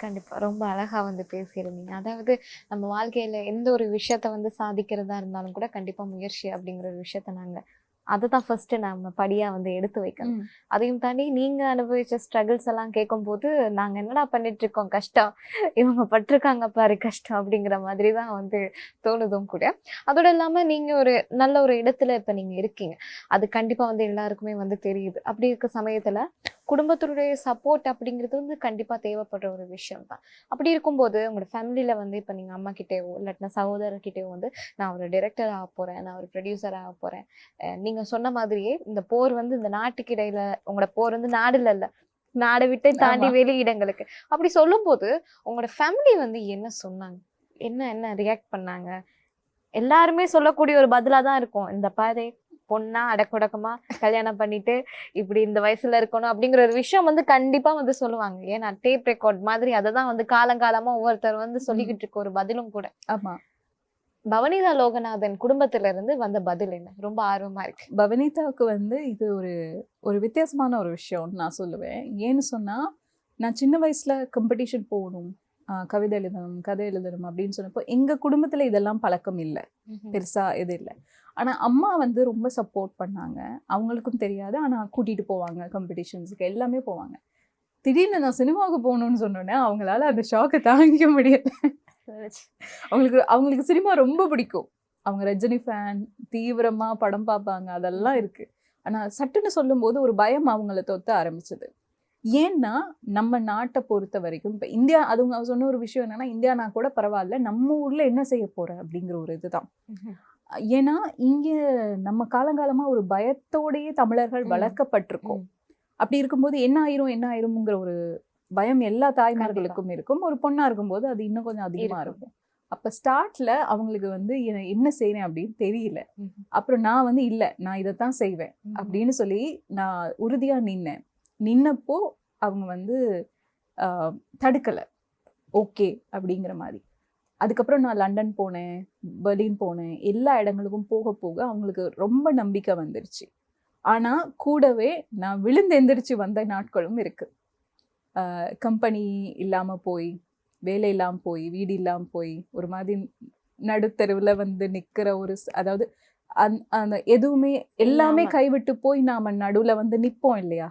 கண்டிப்பா ரொம்ப அழகா வந்து பேசியிருந்தீங்க. அதாவது நம்ம வாழ்க்கையில எந்த ஒரு விஷயத்த வந்து சாதிக்கிறதா இருந்தாலும் கூட கண்டிப்பா முயற்சி அப்படிங்கிற ஒரு விஷயத்த நாங்க அதுதான் ஃபர்ஸ்ட் நம்ம படியா வந்து எடுத்து வைக்கணும். அதையும் தாண்டி நீங்க அனுபவிச்ச ஸ்ட்ரகிள்ஸ் எல்லாம் கேட்கும்போது நாங்க என்னடா பண்ணிட்டு இருக்கோம் கஷ்டம், இவங்க பட்டிருக்காங்க பாரு கஷ்டம் அப்படிங்கிற மாதிரி தான் வந்து தோணுதும் கூட. அதோட இல்லாம நீங்க ஒரு நல்ல ஒரு இடத்துல இப்ப நீங்க இருக்கீங்க, அது கண்டிப்பா வந்து எல்லாருக்குமே வந்து தெரியுது. அப்படி இருக்க சமயத்துல குடும்பத்தினுடைய சப்போர்ட் அப்படிங்கிறது வந்து கண்டிப்பா தேவைப்படுற ஒரு விஷயம் தான். அப்படி இருக்கும்போது உங்களோட ஃபேமிலியில வந்து இப்ப நீங்க அம்மா கிட்டேயோ இல்லாட்டினா சகோதரர்கிட்டயோ வந்து நான் ஒரு டைரக்டர் ஆக போறேன், நான் ஒரு ப்ரொடியூசர் ஆக போறேன், நீங்க சொன்ன மாதிரியே இந்த போர் வந்து இந்த நாட்டுக்கு இடையில உங்களோட போர் வந்து நாடுல இல்ல, நாடை விட்டு தாண்டி வெளியிடங்களுக்கு அப்படி சொல்லும் போது உங்களோட ஃபேமிலி வந்து என்ன சொன்னாங்க, என்ன என்ன ரியாக்ட் பண்ணாங்க? எல்லாருமே சொல்லக்கூடிய ஒரு பதிலா தான் இருக்கும், இந்த பாரு பொண்ணா அடக்குடக்கமா கல்யாணம் பண்ணிட்டு இப்படி இந்த வயசுல இருக்கணும் அப்படிங்கிற ஒரு விஷயம் வந்து கண்டிப்பா வந்து சொல்லுவாங்க. ஏன்னா டேப் ரெக்கார்ட் மாதிரி அதை தான் வந்து காலங்காலமா ஒவ்வொருத்தர் வந்து சொல்லிக்கிட்டு இருக்க ஒரு பதிலும் கூட. ஆமா. பவனிதா லோகநாதன் குடும்பத்துல இருந்து வந்த பதில் என்ன? ரொம்ப ஆர்வமா இருக்கு. பவனிதாவுக்கு வந்து இது ஒரு வித்தியாசமான ஒரு விஷயம்னு நான் சொல்லுவேன். ஏன்னு சொன்னா, நான் சின்ன வயசுல காம்படிஷன் போகணும், கவிதை எழுதணும், கதை எழுதணும் அப்படின்னு சொன்னப்போ எங்க குடும்பத்துல இதெல்லாம் பழக்கம் இல்லை, பெருசா இது இல்லை. ஆனா அம்மா வந்து ரொம்ப சப்போர்ட் பண்ணாங்க. அவங்களுக்கும் தெரியாது, ஆனா கூட்டிட்டு போவாங்க காம்படிஷன்ஸுக்கு, எல்லாமே போவாங்க. திடீர்னு நான் சினிமாவுக்கு போகணும்னு சொன்னோன்னே அவங்களால அந்த ஷாக்கை தாங்கிக்க முடியல. அவங்களுக்கு சினிமா ரொம்ப பிடிக்கும். அவங்க ரஜினி ஃபேன், தீவிரமா படம் பார்ப்பாங்க, அதெல்லாம் இருக்கு. ஆனா சட்டுன்னு சொல்லும்போது ஒரு பயம் அவங்கள தொத்த ஆரம்பிச்சது. ஏன்னா நம்ம நாட்டை பொறுத்த வரைக்கும் இப்ப இந்தியா, அவங்க சொன்ன ஒரு விஷயம் என்னன்னா, இந்தியானா கூட பரவாயில்ல, நம்ம ஊர்ல என்ன செய்ய போற அப்படிங்கிற ஒரு இதுதான். ஏன்னா இங்க நம்ம காலங்காலமா ஒரு பயத்தோடயே தமிழர்கள் வளர்க்கப்பட்டிருக்கோம். அப்படி இருக்கும்போது என்ன ஆயிரும்ங்கிற ஒரு பயம் எல்லா தாய்மார்களுக்கும் இருக்கும். ஒரு பொண்ணா இருக்கும்போது அது இன்னும் கொஞ்சம் அதிகமா இருக்கும். அப்ப ஸ்டார்ட்ல அவங்களுக்கு வந்து என்ன செய்யறேன் அப்படின்னு தெரியல. அப்புறம் நான் வந்து இல்ல, நான் இதைத்தான் செய்வேன் அப்படின்னு சொல்லி நான் உறுதியா நின்னப்போ அவங்க வந்து தடுக்கல, ஓகே அப்படிங்கிற மாதிரி. அதுக்கப்புறம் நான் லண்டன் போனேன், பெர்லின் போனேன், எல்லா இடங்களுக்கும் போக போக அவங்களுக்கு ரொம்ப நம்பிக்கை வந்துருச்சு. ஆனா கூடவே நான் விழுந்து எந்திரிச்சு வந்த நாட்களும் இருக்கு. கம்பெனி இல்லாம போய், வேலை இல்லாம போய், வீடு இல்லாம போய், ஒரு மாதிரி நடுத்தெருவுல வந்து நிக்கிற ஒரு அதாவது அந்த எதுவுமே எல்லாமே கைவிட்டு போய் நாம நடுவுல வந்து நிப்போம் இல்லையா,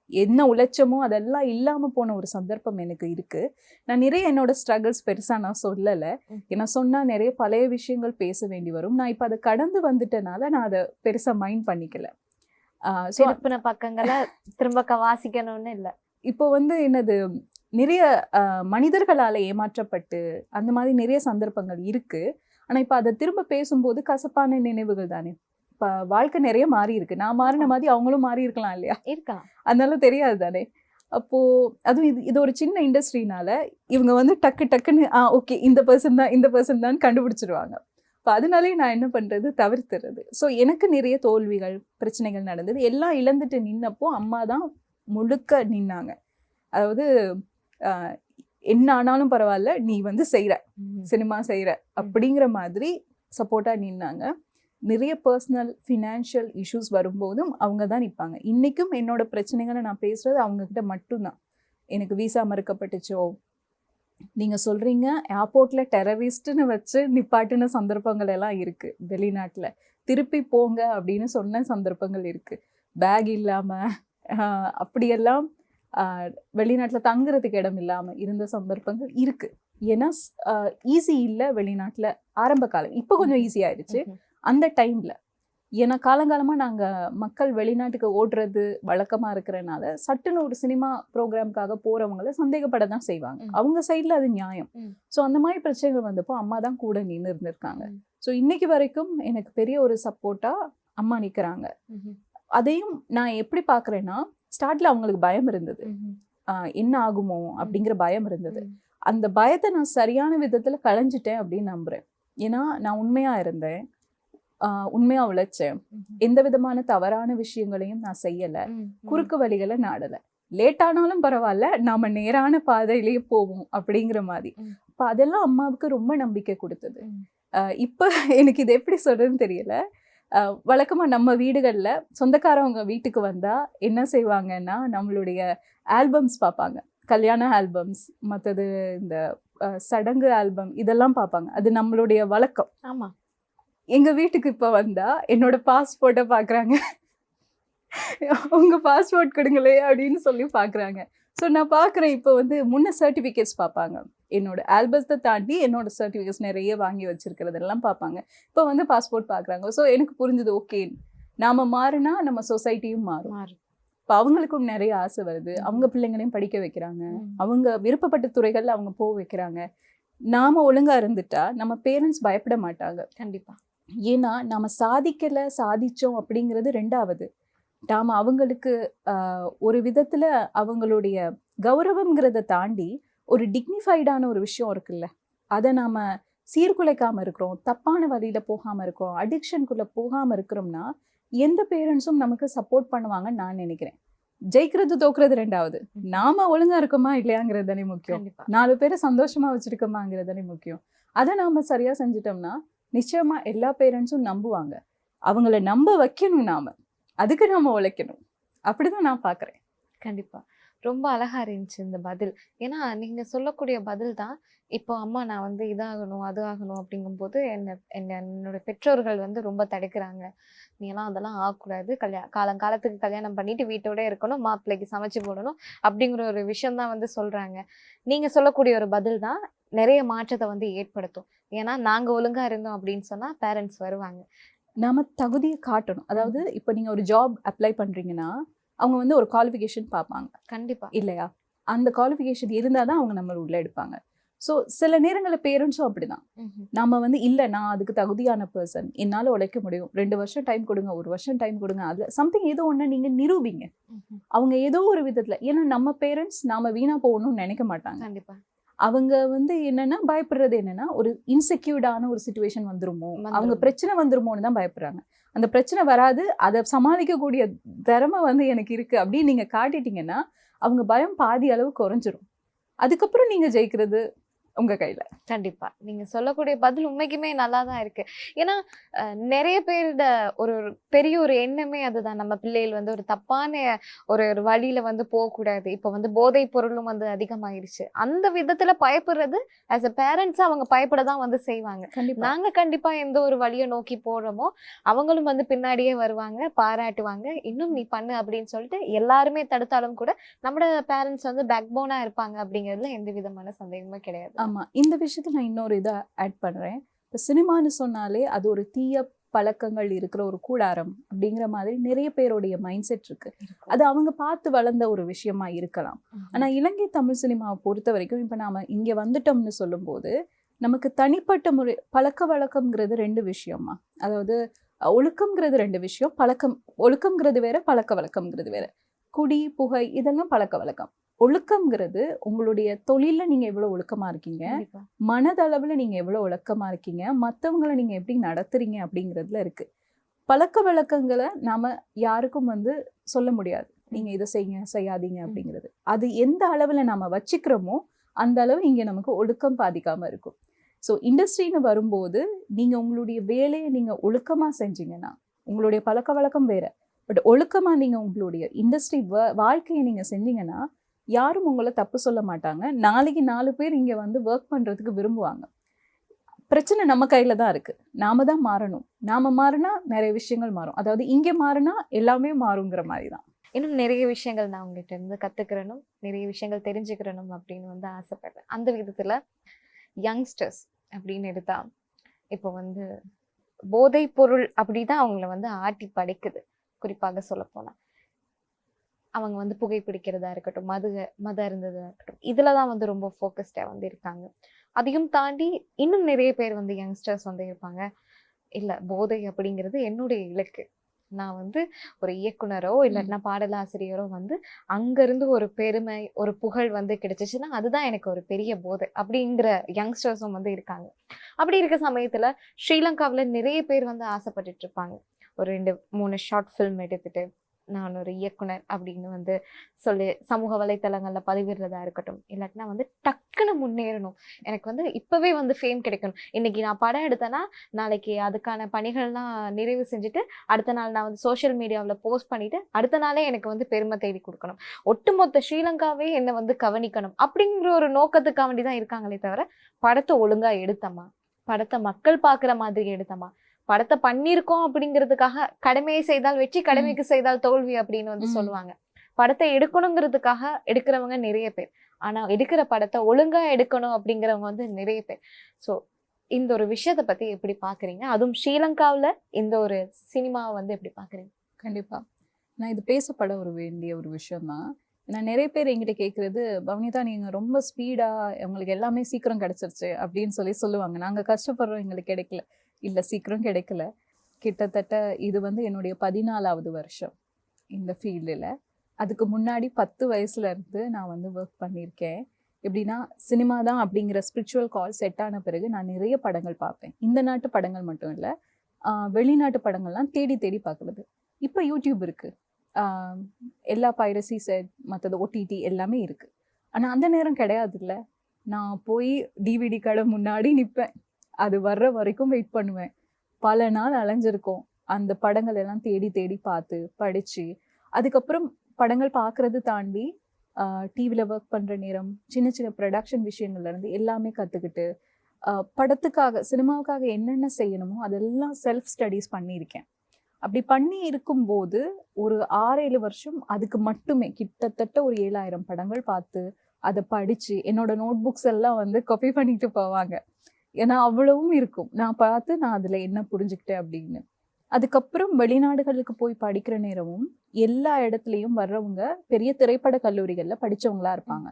என்ன உழைச்சமோ அதெல்லாம் இல்லாம போன ஒரு சந்தர்ப்பம் எனக்கு இருக்கு. நான் நிறைய என்னோட ஸ்ட்ரகிள்ஸ் பெருசா நான் சொல்லலை, ஏன்னா சொன்னா நிறைய பழைய விஷயங்கள் பேச வேண்டி வரும். நான் இப்ப அதை கடந்து வந்துட்டனால நான் அதை பெருசா மைண்ட் பண்ணிக்கல. பக்கங்களை திரும்ப வாசிக்கணும்னு இல்லை. இப்போ வந்து என்னது, நிறைய மனிதர்களால ஏமாற்றப்பட்டு அந்த மாதிரி நிறைய சந்தர்ப்பங்கள் இருக்கு. ஆனா இப்ப அதை திரும்ப பேசும்போது கசப்பான நினைவுகள் தானே. இப்ப வாழ்க்கை நிறைய மாறி இருக்கு, நான் மாறின மாதிரி அவங்களும் மாறி இருக்கலாம் இல்லையா, இருக்கலாம், அதனால தெரியாது தானே. அப்போ அதுவும் இது ஒரு சின்ன இண்டஸ்ட்ரினால இவங்க வந்து டக்குன்னு ஓகே இந்த பர்சன் தான் கண்டுபிடிச்சிருவாங்க. இப்போ அதனாலே நான் என்ன பண்றது, தவிர்த்துறது. ஸோ எனக்கு நிறைய தோல்விகள், பிரச்சனைகள் நடந்தது. எல்லாம் இழந்துட்டு நின்னப்போ அம்மா தான் முழுக்க நின்னாங்க. அதாவது என்ன ஆனாலும் பரவாயில்ல, நீ வந்து செய்யற, சினிமா செய்யற அப்படிங்கிற மாதிரி சப்போர்ட்டா நின்னாங்க. நிறைய பர்சனல் ஃபினான்ஷியல் இஷ்யூஸ் வரும்போதும் அவங்க தான் நிற்பாங்க. இன்னைக்கும் என்னோட பிரச்சனைகளை நான் பேசுறது அவங்க கிட்ட மட்டும்தான். எனக்கு விசா மறுக்கப்பட்டுச்சோ, நீங்க சொல்றீங்க ஏர்போர்ட்ல டெரரிஸ்ட்னு வச்சு நிப்பாட்டின சந்தர்ப்பங்கள் எல்லாம் இருக்கு வெளிநாட்டுல, திருப்பி போங்க அப்படின்னு சொன்ன சந்தர்ப்பங்கள் இருக்கு. பேக் இல்லாம அப்படியெல்லாம் வெளிநாட்டுல தங்குறதுக்கு இடம் இல்லாம இருந்த சந்தர்ப்பங்கள் இருக்கு. ஏன்னா ஈஸி இல்லை வெளிநாட்டுல ஆரம்ப காலம், இப்போ கொஞ்சம் ஈஸி ஆயிடுச்சு. அந்த டைம்ல ஏன்னா காலங்காலமா நாங்க மக்கள் வெளிநாட்டுக்கு ஓடுறது வழக்கமா இருக்கிறனால சட்டுன்னு ஒரு சினிமா ப்ரோக்ராம்காக போறவங்களை சந்தேகப்பட தான் செய்வாங்க, அவங்க சைட்ல அது நியாயம். ஸோ அந்த மாதிரி பிரச்சனைகள் வந்தப்போ அம்மா தான் கூட நின்று இருந்திருக்காங்க. ஸோ இன்னைக்கு வரைக்கும் எனக்கு பெரிய ஒரு சப்போர்ட்டா அம்மா நிற்கிறாங்க. அதையும் நான் எப்படி பாக்குறேன்னா, ஸ்டார்ட்ல அவங்களுக்கு பயம் இருந்தது, என்ன ஆகுமோ அப்படிங்கிற பயம் இருந்தது. அந்த பயத்தை நான் சரியான விதத்துல களைஞ்சிட்டேன் அப்படின்னு நம்புறேன். ஏன்னா நான் உண்மையா இருந்தேன், உண்மையா உழைச்சேன், எந்த விதமான தவறான விஷயங்களையும் நான் செய்யல, குறுக்கு வழிகளை நாடல. லேட் ஆனாலும் பரவாயில்ல, நாம நேரான பாதையிலேயே போவோம் அப்படிங்கிற மாதிரி. அப்ப அதெல்லாம் அம்மாவுக்கு ரொம்ப நம்பிக்கை கொடுத்தது. இப்ப எனக்கு இது எப்படி சொல்றதுன்னு தெரியல. வழக்கமா நம்ம வீடுகள்ல சொந்தக்காரவங்க வீட்டுக்கு வந்தா என்ன செய்வாங்கன்னா, நம்மளுடைய ஆல்பம்ஸ் பார்ப்பாங்க. கல்யாண ஆல்பம்ஸ், மற்றது இந்த சடங்கு ஆல்பம், இதெல்லாம் பார்ப்பாங்க. அது நம்மளுடைய வழக்கம். ஆமா. எங்க வீட்டுக்கு இப்ப வந்தா என்னோட பாஸ்போர்ட்டை பாக்குறாங்க. உங்க பாஸ்போர்ட் கொடுங்களே அப்படின்னு சொல்லி பாக்குறாங்க. ஸோ நான் பார்க்குறேன், இப்போ வந்து முன்ன சர்டிஃபிகேட்ஸ் பார்ப்பாங்க. என்னோட ஆல்பத்தை தாண்டி என்னோட சர்டிஃபிகேட்ஸ் நிறைய வாங்கி வச்சிருக்கிறதெல்லாம் பார்ப்பாங்க. இப்போ வந்து பாஸ்போர்ட் பார்க்குறாங்க. ஸோ எனக்கு புரிஞ்சுது, ஓகே நாம மாறினா நம்ம சொசைட்டியும் மாறும். இப்போ அவங்களுக்கும் நிறைய ஆசை வருது, அவங்க பிள்ளைங்களையும் படிக்க வைக்கிறாங்க, அவங்க விருப்பப்பட்ட துறைகள்ல அவங்க போக வைக்கிறாங்க. நாம ஒழுங்கா இருந்துட்டா நம்ம பேரண்ட்ஸ் பயப்பட மாட்டாங்க. கண்டிப்பா. ஏன்னா நம்ம சாதிச்சோம் அப்படிங்கிறது ரெண்டாவது. நாம அவங்களுக்கு ஒரு விதத்துல அவங்களுடைய கௌரவம்ங்கிறத தாண்டி ஒரு டிக்னிஃபைடான ஒரு விஷயம் இருக்குல்ல, அதை நாம சீர்குலைக்காம இருக்கிறோம், தப்பான வழியில போகாம இருக்கோம், அடிக்ஷனுக்குள்ள போகாம இருக்கிறோம்னா எந்த பேரண்ட்ஸும் நமக்கு சப்போர்ட் பண்ணுவாங்கன்னு நான் நினைக்கிறேன். ஜெயிக்கிறது தோக்குறது ரெண்டாவது, நாம ஒழுங்கா இருக்கோமா இல்லையாங்கிறது தானே முக்கியம். 4 பேரை சந்தோஷமா வச்சிருக்கோமாங்கிறது தானே முக்கியம். அதை நாம சரியா செஞ்சிட்டோம்னா நிச்சயமா எல்லா பேரண்ட்ஸும் நம்புவாங்க. அவங்கள நம்ப வைக்கணும், நாம அதுக்கு நாம உழைக்கணும். அப்படிதான் நான் பாக்குறேன். கண்டிப்பா. ரொம்ப அழகா இருந்துச்சு இந்த பதில். ஏன்னா நீங்க சொல்லக்கூடிய பதில் தான் இப்போ அம்மா நான் வந்து இதாகணும் அது ஆகணும் அப்படிங்கும்போது என்னோட பெற்றோர்கள் வந்து ரொம்ப தடுக்கிறாங்க. நீ எல்லாம் அதெல்லாம் ஆகக்கூடாது, காலத்துக்கு கல்யாணம் பண்ணிட்டு வீட்டோட இருக்கணும், மாப்பிள்ளைக்கு சமைச்சு போடணும் அப்படிங்கிற ஒரு விஷயம் தான் வந்து சொல்றாங்க. நீங்க சொல்லக்கூடிய ஒரு பதில் தான் நிறைய மாற்றத்தை வந்து ஏற்படுத்தும். ஏன்னா நாங்க ஒழுங்கா இருந்தோம் அப்படின்னு சொன்னா பேரண்ட்ஸ் வருவாங்க. நாம தகுதியை காட்டணும். அதாவது இப்போ நீங்க ஒரு ஜாப் அப்ளை பண்றீங்கன்னா அவங்க வந்து ஒரு குவாலிஃபிகேஷன் பார்ப்பாங்க. கண்டிப்பா. இல்லையா? அந்த குவாலிஃபிகேஷன் இருந்தாதான் அவங்க நம்மள உள்ள எடுப்பாங்க. ஸோ சில நேரங்களில் பேரண்ட்ஸும் அப்படிதான். நம்ம வந்து இல்லை நான் அதுக்கு தகுதியான பர்சன், என்னால் உழைக்க முடியும், 2 வருஷம் டைம் கொடுங்க, 1 வருஷம் டைம் கொடுங்க, அதில் சம்திங் ஏதோ ஒன்று நீங்கள் நிரூபிங்க. அவங்க ஏதோ ஒரு விதத்தில், ஏன்னா நம்ம பேரண்ட்ஸ் நாம வீணா போகணும்னு நினைக்க மாட்டாங்க. கண்டிப்பா. அவங்க வந்து என்னன்னா பயப்படுறது என்னன்னா ஒரு இன்செக்யூர்டான ஒரு சிச்சுவேஷன் வந்துருமோ, அவங்க பிரச்சனை வந்துருமோன்னு தான் பயப்படுறாங்க. அந்த பிரச்சனை வராது, அதை சமாளிக்கக்கூடிய திறமை வந்து எனக்கு இருக்கு அப்படின்னு நீங்க காட்டிட்டீங்கன்னா அவங்க பயம் பாதி அளவு குறைஞ்சிரும். அதுக்கப்புறம் நீங்க ஜெயிக்கிறது உங்க கையில. கண்டிப்பா. நீங்க சொல்லக்கூடிய பதில் உண்மைக்குமே நல்லா தான் இருக்கு. ஏன்னா நிறைய பேரோட ஒரு பெரிய ஒரு எண்ணமே அதுதான், நம்ம பிள்ளைகள் வந்து ஒரு தப்பான ஒரு வழியில வந்து போகக்கூடாது. இப்போ வந்து போதை பொருளும் வந்து அதிகமாயிருச்சு. அந்த விதத்துல பயப்படுறது ஆஸ் அ பேரண்ட்ஸ் அவங்க பயப்பட தான் வந்து செய்வாங்க. நாங்க கண்டிப்பா எந்த ஒரு வழியை நோக்கி போறோமோ அவங்களும் வந்து பின்னாடியே வருவாங்க, பாராட்டுவாங்க, இன்னும் நீ பண்ணு அப்படின்னு சொல்லிட்டு. எல்லாருமே தடுத்தாலும் கூட நம்மளோட பேரண்ட்ஸ் வந்து பேக் போனா இருப்பாங்க அப்படிங்கிறதுல எந்த விதமான சந்தேகமும் கிடையாது. ஆமா, இந்த விஷயத்துல நான் இன்னொரு இதை ஆட் பண்றேன். இப்போ சினிமான்னு சொன்னாலே அது ஒரு தீய பழக்கங்கள் இருக்கிற ஒரு கூடாரம் அப்படிங்கிற மாதிரி நிறைய பேருடைய மைண்ட் செட் இருக்கு. அது அவங்க பார்த்து வளர்ந்த ஒரு விஷயமா இருக்கலாம். ஆனா இலங்கை தமிழ் சினிமாவை பொறுத்த வரைக்கும் இப்ப நாம இங்க வந்துட்டோம்னு சொல்லும் போது நமக்கு தனிப்பட்ட முறை பழக்க வழக்கம்ங்கிறது 2 விஷயமா. அதாவது ஒழுக்கம்ங்கிறது 2 விஷயம். ஒழுக்கம்ங்கிறது வேற, பழக்க வழக்கம்ங்கிறது வேற. குடி புகை இதெல்லாம் பழக்க வழக்கம். ஒழுக்கம்ங்கிறது உங்களுடைய தொழில நீங்க எவ்வளவு ஒழுக்கமா இருக்கீங்க, மனதளவுல நீங்க எவ்வளவு ஒழுக்கமா இருக்கீங்க, மற்றவங்களை நீங்க எப்படி நடத்துறீங்க அப்படிங்கிறதுல இருக்கு. பழக்க வழக்கங்களை நாம யாருக்கும் வந்து சொல்ல முடியாது, நீங்க இதை செய்யுங்க செய்யாதீங்க அப்படிங்கிறது. அது எந்த அளவுல நாம வச்சுக்கிறோமோ அந்த அளவு இங்க நமக்கு ஒழுக்கம் பாதிக்காம இருக்கும். ஸோ இண்டஸ்ட்ரின்னு வரும்போது நீங்க உங்களுடைய வேலையை நீங்க ஒழுக்கமா செஞ்சீங்கன்னா, உங்களுடைய பழக்க வழக்கம் வேற, பட் ஒழுக்கமா நீங்க உங்களுடைய இண்டஸ்ட்ரி வாழ்க்கையை நீங்க செஞ்சீங்கன்னா யாரும் உங்களை தப்பு சொல்ல மாட்டாங்க. நாளைக்கு 4 பேர் இங்க வந்து ஒர்க் பண்றதுக்கு விரும்புவாங்க. பிரச்சனை நம்ம கையில தான் இருக்கு. நாம தான் மாறணும். நாம மாறினா நிறைய விஷயங்கள் மாறும். அதாவது இங்க மாறினா எல்லாமே மாறுங்கிற மாதிரி தான். இன்னும் நிறைய விஷயங்கள் நான் உங்ககிட்ட இருந்து கத்துக்கிறனும், நிறைய விஷயங்கள் தெரிஞ்சுக்கிறனும் அப்படின்னு வந்து ஆசைப்படுறேன். அந்த விதத்துல யங்ஸ்டர்ஸ் அப்படின்னு எடுத்தா இப்போ வந்து போதை பொருள் அப்படிதான் அவங்கள வந்து ஆட்டி படைக்குது. குறிப்பாக சொல்ல போனா அவங்க வந்து புகைப்பிடிக்கிறதா இருக்கட்டும், மது அருந்ததா இருக்கட்டும், இதுலதான் வந்து ரொம்ப ஃபோக்கஸ்டா வந்து இருக்காங்க. அதையும் தாண்டி இன்னும் நிறைய பேர் வந்து யங்ஸ்டர்ஸ் வந்து இருப்பாங்க, இல்ல போதை அப்படிங்கிறது என்னுடைய இலக்கு, நான் வந்து ஒரு இயக்குனரோ இல்லாட்டினா பாடலாசிரியரோ வந்து அங்க இருந்து ஒரு பெருமை ஒரு புகழ் வந்து கிடைச்சிச்சுன்னா அதுதான் எனக்கு ஒரு பெரிய போதை அப்படிங்கிற யங்ஸ்டர்ஸும் வந்து இருக்காங்க. அப்படி இருக்க சமயத்துல ஸ்ரீலங்காவுல நிறைய பேர் வந்து ஆசைப்பட்டுட்டு இருப்பாங்க. ஒரு 2, 3 ஷார்ட் ஃபிலிம் எடுத்துட்டு நான் ஒரு இயக்குனர் அப்படின்னு வந்து சொல்லி சமூக வலைத்தளங்கள்ல பதிவிடுறதா இருக்கட்டும், இல்லாட்டினா வந்து டக்குன்னு முன்னேறணும், எனக்கு வந்து இப்பவே வந்து ஃபேம் கிடைக்கணும், இன்னைக்கு நான் படம் எடுத்தேன்னா நாளைக்கு அதுக்கான பணிகள்லாம் நிறைவு செஞ்சுட்டு அடுத்த நாள் நான் வந்து சோஷியல் மீடியாவில் போஸ்ட் பண்ணிட்டு அடுத்த நாளே எனக்கு வந்து பெருமை தேடி கொடுக்கணும், ஒட்டுமொத்த ஸ்ரீலங்காவே என்னை வந்து கவனிக்கணும் அப்படிங்கிற ஒரு நோக்கத்துக்காக வேண்டி தான் இருக்காங்களே தவிர படத்தை ஒழுங்கா எடுத்தமா, படத்தை மக்கள் பார்க்குற மாதிரி எடுத்தமா, படத்தை பண்ணியிருக்கோம் அப்படிங்கிறதுக்காக கடமையை செய்தால் வெற்றி, கடமைக்கு செய்தால் தோல்வி அப்படின்னு வந்து சொல்லுவாங்க. படத்தை எடுக்கணுங்கிறதுக்காக எடுக்கிறவங்க நிறைய பேர். ஆனா எடுக்கிற படத்தை ஒழுங்கா எடுக்கணும் அப்படிங்கிறவங்க வந்து நிறைய பேர். ஸோ இந்த ஒரு விஷயத்தை பத்தி எப்படி பாக்குறீங்க? அதுவும் ஸ்ரீலங்காவுல இந்த ஒரு சினிமாவை வந்து எப்படி பாக்குறீங்க? கண்டிப்பா. நான் இது பேசப்பட வேண்டிய ஒரு விஷயம் தான். நான் நிறைய பேர் என்கிட்ட கேட்குறது, பவனிதா நீங்க ரொம்ப ஸ்பீடா உங்களுக்கு எல்லாமே சீக்கிரம் கிடைச்சிருச்சு அப்படின்னு சொல்லுவாங்க. நாங்க கஷ்டப்படுறோம் எங்களுக்கு கிடைக்கல. இல்ல சீக்கிரம் கிடைக்கல. கிட்டத்தட்ட இது வந்து என்னுடைய 14வது வருஷம் இந்த ஃபீல்டில். அதுக்கு முன்னாடி 10 வயசுல இருந்து நான் வந்து ஒர்க் பண்ணியிருக்கேன். எப்படின்னா சினிமா தான் அப்படிங்கிற ஸ்பிரிச்சுவல் கால் செட் ஆன பிறகு நான் நிறைய படங்கள் பார்ப்பேன். இந்த நாட்டு படங்கள் மட்டும் இல்லை, வெளிநாட்டு படங்கள்லாம் தேடி தேடி பார்க்குறது. இப்போ யூடியூப் இருக்கு, எல்லா பைரசி செட் மற்றது ஓடிடி எல்லாமே இருக்கு. ஆனால் அந்த நேரம் கிடையாதுல்ல. நான் போய் டிவிடி கடை முன்னாடி நிற்பேன், அது வர்ற வரைக்கும் வெயிட் பண்ணுவேன். பல நாள் அலைஞ்சிருக்கோம் அந்த படங்கள் எல்லாம் தேடி தேடி பார்த்து படித்து. அதுக்கப்புறம் படங்கள் பார்க்குறது தாண்டி டிவியில் ஒர்க் பண்ணுற நேரம் சின்ன சின்ன ப்ரொடக்ஷன் விஷயங்கள்லேருந்து எல்லாமே கற்றுக்கிட்டு படத்துக்காக சினிமாவுக்காக என்னென்ன செய்யணுமோ அதெல்லாம் செல்ஃப் ஸ்டடீஸ் பண்ணியிருக்கேன். அப்படி பண்ணி இருக்கும்போது ஒரு 6-7 வருஷம் அதுக்கு மட்டுமே கிட்டத்தட்ட ஒரு 7000 படங்கள் பார்த்து அதை படித்து என்னோட நோட் புக்ஸ் எல்லாம் வந்து காப்பி பண்ணிட்டு போவாங்க. ஏன்னா அவ்வளவும் இருக்கும் நான் பார்த்து நான் அதில் என்ன புரிஞ்சுக்கிட்டேன் அப்படின்னு. அதுக்கப்புறம் வெளிநாடுகளுக்கு போய் படிக்கிற நேரமும் எல்லா இடத்துலையும் வர்றவங்க பெரிய திரைப்பட கல்லூரிகளில் படித்தவங்களா இருப்பாங்க.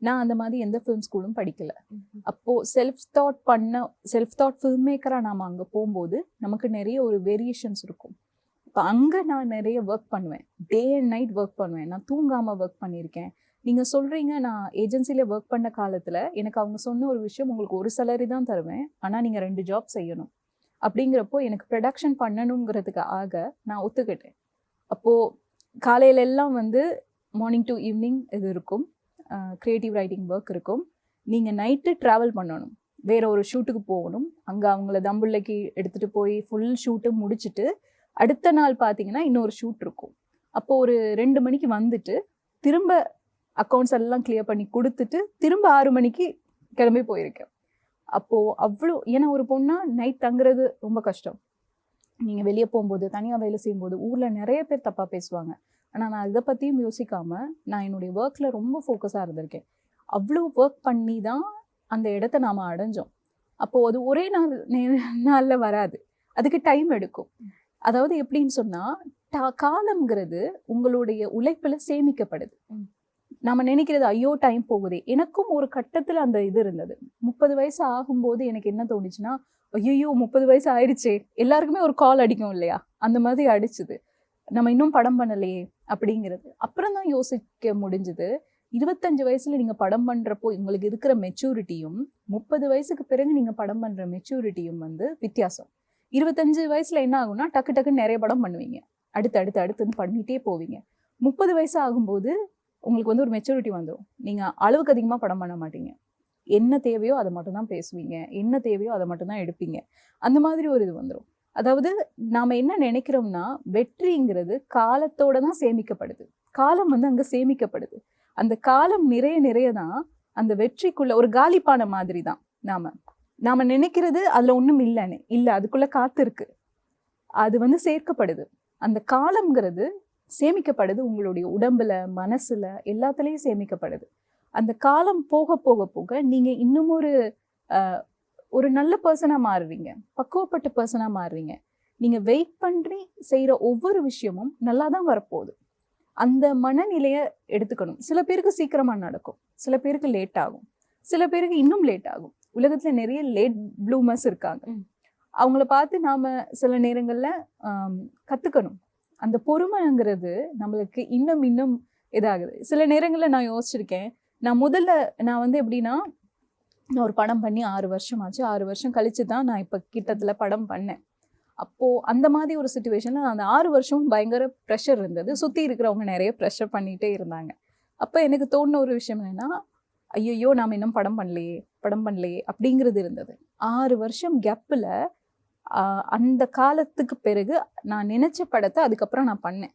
நான் அந்த மாதிரி எந்த ஃபிலிம் ஸ்கூலும் படிக்கல. அப்போது செல்ஃப் தாட் ஃபில்ம் மேக்கராக நாம் அங்கே போகும்போது நமக்கு நிறைய ஒரு வேரியேஷன்ஸ் இருக்கும். இப்போ அங்கே நான் நிறைய ஒர்க் பண்ணுவேன், டே அண்ட் நைட் ஒர்க் பண்ணுவேன். நான் தூங்காமல் ஒர்க் பண்ணியிருக்கேன். நீங்கள் சொல்கிறீங்க நான் ஏஜென்சியில் ஒர்க் பண்ண காலத்தில் எனக்கு அவங்க சொன்ன ஒரு விஷயம், உங்களுக்கு ஒரு சேலரி தான் தருவேன் ஆனால் நீங்கள் 2 ஜாப் செய்யணும் அப்படிங்கிறப்போ எனக்கு ப்ரொடக்ஷன் பண்ணணுங்கிறதுக்காக நான் ஒத்துக்கிட்டேன். அப்போது காலையிலெல்லாம் வந்து மார்னிங் டு ஈவினிங் இது இருக்கும், க்ரியேட்டிவ் ரைட்டிங் ஒர்க் இருக்கும். நீங்கள் நைட்டு ட்ராவல் பண்ணணும், வேற ஒரு ஷூட்டுக்கு போகணும். அங்கே அவங்கள தம்புள்ளைக்கு எடுத்துகிட்டு போய் ஃபுல் ஷூட்டு முடிச்சுட்டு அடுத்த நாள் பார்த்தீங்கன்னா இன்னொரு ஷூட் இருக்கும். அப்போது ஒரு 2 மணிக்கு வந்துட்டு திரும்ப அக்கௌண்ட்ஸ் எல்லாம் கிளியர் பண்ணி கொடுத்துட்டு திரும்ப 6 மணிக்கு கிளம்பி போயிருக்கேன். அப்போது அவ்வளோ, ஏன்னா ஒரு பொண்ணா நைட் தங்குறது ரொம்ப கஷ்டம். நீங்கள் வெளியே போகும்போது தனியாக வேலை செய்யும்போது ஊரில் நிறைய பேர் தப்பாக பேசுவாங்க. ஆனால் நான் இதை பற்றியும் யோசிக்காமல் நான் என்னுடைய ஒர்க்கில் ரொம்ப ஃபோக்கஸாக இருந்திருக்கேன். அவ்வளோ ஒர்க் பண்ணி தான் அந்த இடத்த நாம் அடைஞ்சோம். அப்போது அது ஒரே நாளில் வராது, அதுக்கு டைம் எடுக்கும். அதாவது எப்படின்னு சொன்னால் காலம்ங்கிறது உங்களுடைய உழைப்பில் சேமிக்கப்படுது. நம்ம நினைக்கிறது ஐயோ டைம் போகுதே. எனக்கும் ஒரு கட்டத்தில் அந்த இது இருந்தது. 30 வயசு ஆகும்போது எனக்கு என்ன தோணுச்சுன்னா, ஐயோ 30 வயசு ஆயிடுச்சே, எல்லாருக்குமே ஒரு கால் அடிக்கும் இல்லையா, அந்த மாதிரி அடிச்சுது. நம்ம இன்னும் படம் பண்ணலையே அப்படிங்கிறது. அப்புறம் தான் யோசிக்க முடிஞ்சுது, 25 வயசுல நீங்கள் படம் பண்ணுறப்போ உங்களுக்கு இருக்கிற மெச்சூரிட்டியும் 30 வயசுக்கு பிறகு நீங்கள் படம் பண்ணுற மெச்சூரிட்டியும் வந்து வித்தியாசம். 25 வயசுல என்ன ஆகும்னா டக்கு டக்குன்னு நிறைய படம் பண்ணுவீங்க, அடுத்துன்னு பண்ணிகிட்டே போவீங்க. 30 வயசு ஆகும்போது உங்களுக்கு வந்து ஒரு மெச்சூரிட்டி வந்துடும். நீங்கள் அளவுக்கு அதிகமாக படம் பண்ண மாட்டீங்க, என்ன தேவையோ அதை மட்டும்தான் பேசுவீங்க, என்ன தேவையோ அதை மட்டும்தான் எடுப்பீங்க. அந்த மாதிரி ஒரு இது வந்துடும். அதாவது நாம் என்ன நினைக்கிறோம்னா வெற்றிங்கிறது காலத்தோட தான் சேமிக்கப்படுது. காலம் வந்து அங்கே சேமிக்கப்படுது. அந்த காலம் நிறைய தான் அந்த வெற்றிக்குள்ள ஒரு காலிப்பான மாதிரி தான். நாம நினைக்கிறது அதில் ஒன்றும் இல்லைன்னு இல்லை, அதுக்குள்ளே காத்து இருக்கு, அது வந்து சேர்க்கப்படுது. அந்த காலம்ங்கிறது சேமிக்கப்படுது, உங்களுடைய உடம்புல மனசுல எல்லாத்துலேயும் சேமிக்கப்படுது. அந்த காலம் போக போக போக நீங்கள் இன்னும் ஒரு நல்ல பர்சனாக மாறுறீங்க, பக்குவப்பட்ட பர்சனாக மாறுறீங்க. நீங்கள் வெயிட் பண்ணி செய்கிற ஒவ்வொரு விஷயமும் நல்லா தான் வரப்போகுது. அந்த மனநிலையை எடுத்துக்கணும். சில பேருக்கு சீக்கிரமாக நடக்கும், சில பேருக்கு லேட் ஆகும், சில பேருக்கு இன்னும் லேட் ஆகும். உலகத்தில் நிறைய லேட் ப்ளூமர்ஸ் இருக்காங்க. அவங்கள பார்த்து நாம் சில நேரங்களில் கற்றுக்கணும். அந்த பொறுமைங்கிறது நம்மளுக்கு இன்னும் இன்னும் இதாகுது. சில நேரங்களில் நான் யோசிச்சிருக்கேன். நான் வந்து எப்படின்னா, நான் ஒரு படம் பண்ணி 6 வருஷம் ஆச்சு. 6 வருஷம் கழிச்சு தான் நான் இப்போ கிட்டத்தில் படம் பண்ணேன். அப்போது அந்த மாதிரி ஒரு சுச்சுவேஷனில் அந்த 6 வருஷமும் பயங்கர ப்ரெஷர் இருந்தது. சுற்றி இருக்கிறவங்க நிறைய ப்ரெஷர் பண்ணிகிட்டே இருந்தாங்க. அப்போ எனக்கு தோணுன ஒரு விஷயம் என்னென்னா, ஐயோ நாம் இன்னும் படம் பண்ணலையே அப்படிங்கிறது இருந்தது. 6 வருஷம் கேப்பில் அந்த காலத்துக்கு பிறகு நான் நினச்ச படத்தை அதுக்கப்புறம் நான் பண்ணேன்.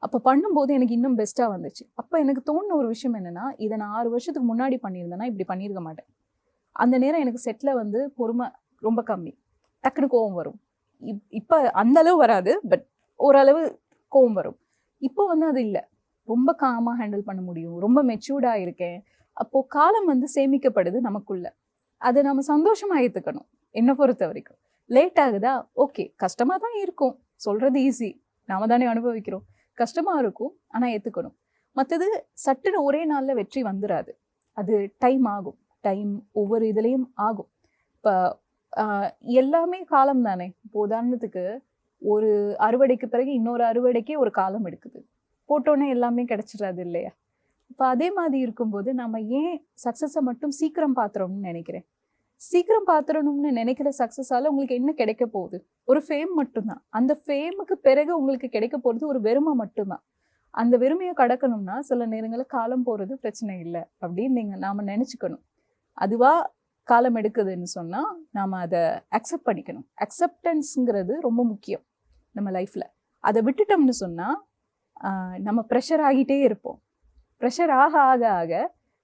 அப்போ பண்ணும்போது எனக்கு இன்னும் பெஸ்ட்டாக வந்துச்சு. அப்போ எனக்கு தோணுன ஒரு விஷயம் என்னென்னா, இதை நான் 6 வருஷத்துக்கு முன்னாடி பண்ணியிருந்தேன்னா இப்படி பண்ணியிருக்க மாட்டேன். அந்த நேரம் எனக்கு செட்டில் வந்து பொறுமை ரொம்ப கம்மி, டக்குனு கோவம் வரும். இப்போ அந்த அளவு வராது, பட் ஓரளவு கோவம் வரும். இப்போ வந்து அது இல்லை, ரொம்ப காமாக ஹேண்டில் பண்ண முடியும், ரொம்ப மெச்சூர்டாக இருக்கேன். அப்போது காலம் வந்து சேமிக்கப்படுது நமக்குள்ள. அதை நம்ம சந்தோஷமாக ஏற்றுக்கணும். என்னை பொறுத்த வரைக்கும் லேட் ஆகுதா, ஓகே, கஷ்டமாக தான் இருக்கும், சொல்கிறது ஈஸி, நாம தானே அனுபவிக்கிறோம், கஷ்டமாக இருக்கும், ஆனால் ஏற்றுக்கணும். மற்றது சட்டுன்னு ஒரே நாளில் வெற்றி வந்துடாது, அது டைம் ஆகும். டைம் ஒவ்வொரு இதுலேயும் ஆகும். இப்போ எல்லாமே காலம் தானே. இப்போ உதாரணத்துக்கு ஒரு அறுவடைக்கு பிறகு இன்னொரு அறுவடைக்கே ஒரு காலம் எடுக்குது, போட்டோன்னே எல்லாமே கிடைச்சிடாது இல்லையா? இப்போ அதே மாதிரி இருக்கும்போது நம்ம ஏன் சக்ஸஸை மட்டும் சீக்கிரம் பார்த்துறோம்னு நினைக்கிறேன். சீக்கிரம் பார்த்துடணும்னு நினைக்கிற சக்ஸஸால் உங்களுக்கு என்ன கிடைக்க போகுது? ஒரு ஃபேம் மட்டும்தான். அந்த ஃபேமுக்கு பிறகு உங்களுக்கு கிடைக்க போகிறது ஒரு வெறுமை மட்டும்தான். அந்த வெறுமையை கடக்கணும்னா சில நேரங்களில் காலம் போகிறது பிரச்சனை இல்லை அப்படின்னு நாம் நினச்சிக்கணும். அதுவாக காலம் எடுக்குதுன்னு சொன்னால் நாம் அதை அக்செப்ட் பண்ணிக்கணும். அக்செப்டன்ஸுங்கிறது ரொம்ப முக்கியம் நம்ம லைஃப்பில். அதை விட்டுட்டோம்னு சொன்னால் நம்ம ப்ரெஷர் ஆகிட்டே இருப்போம். ப்ரெஷர் ஆக ஆக ஆக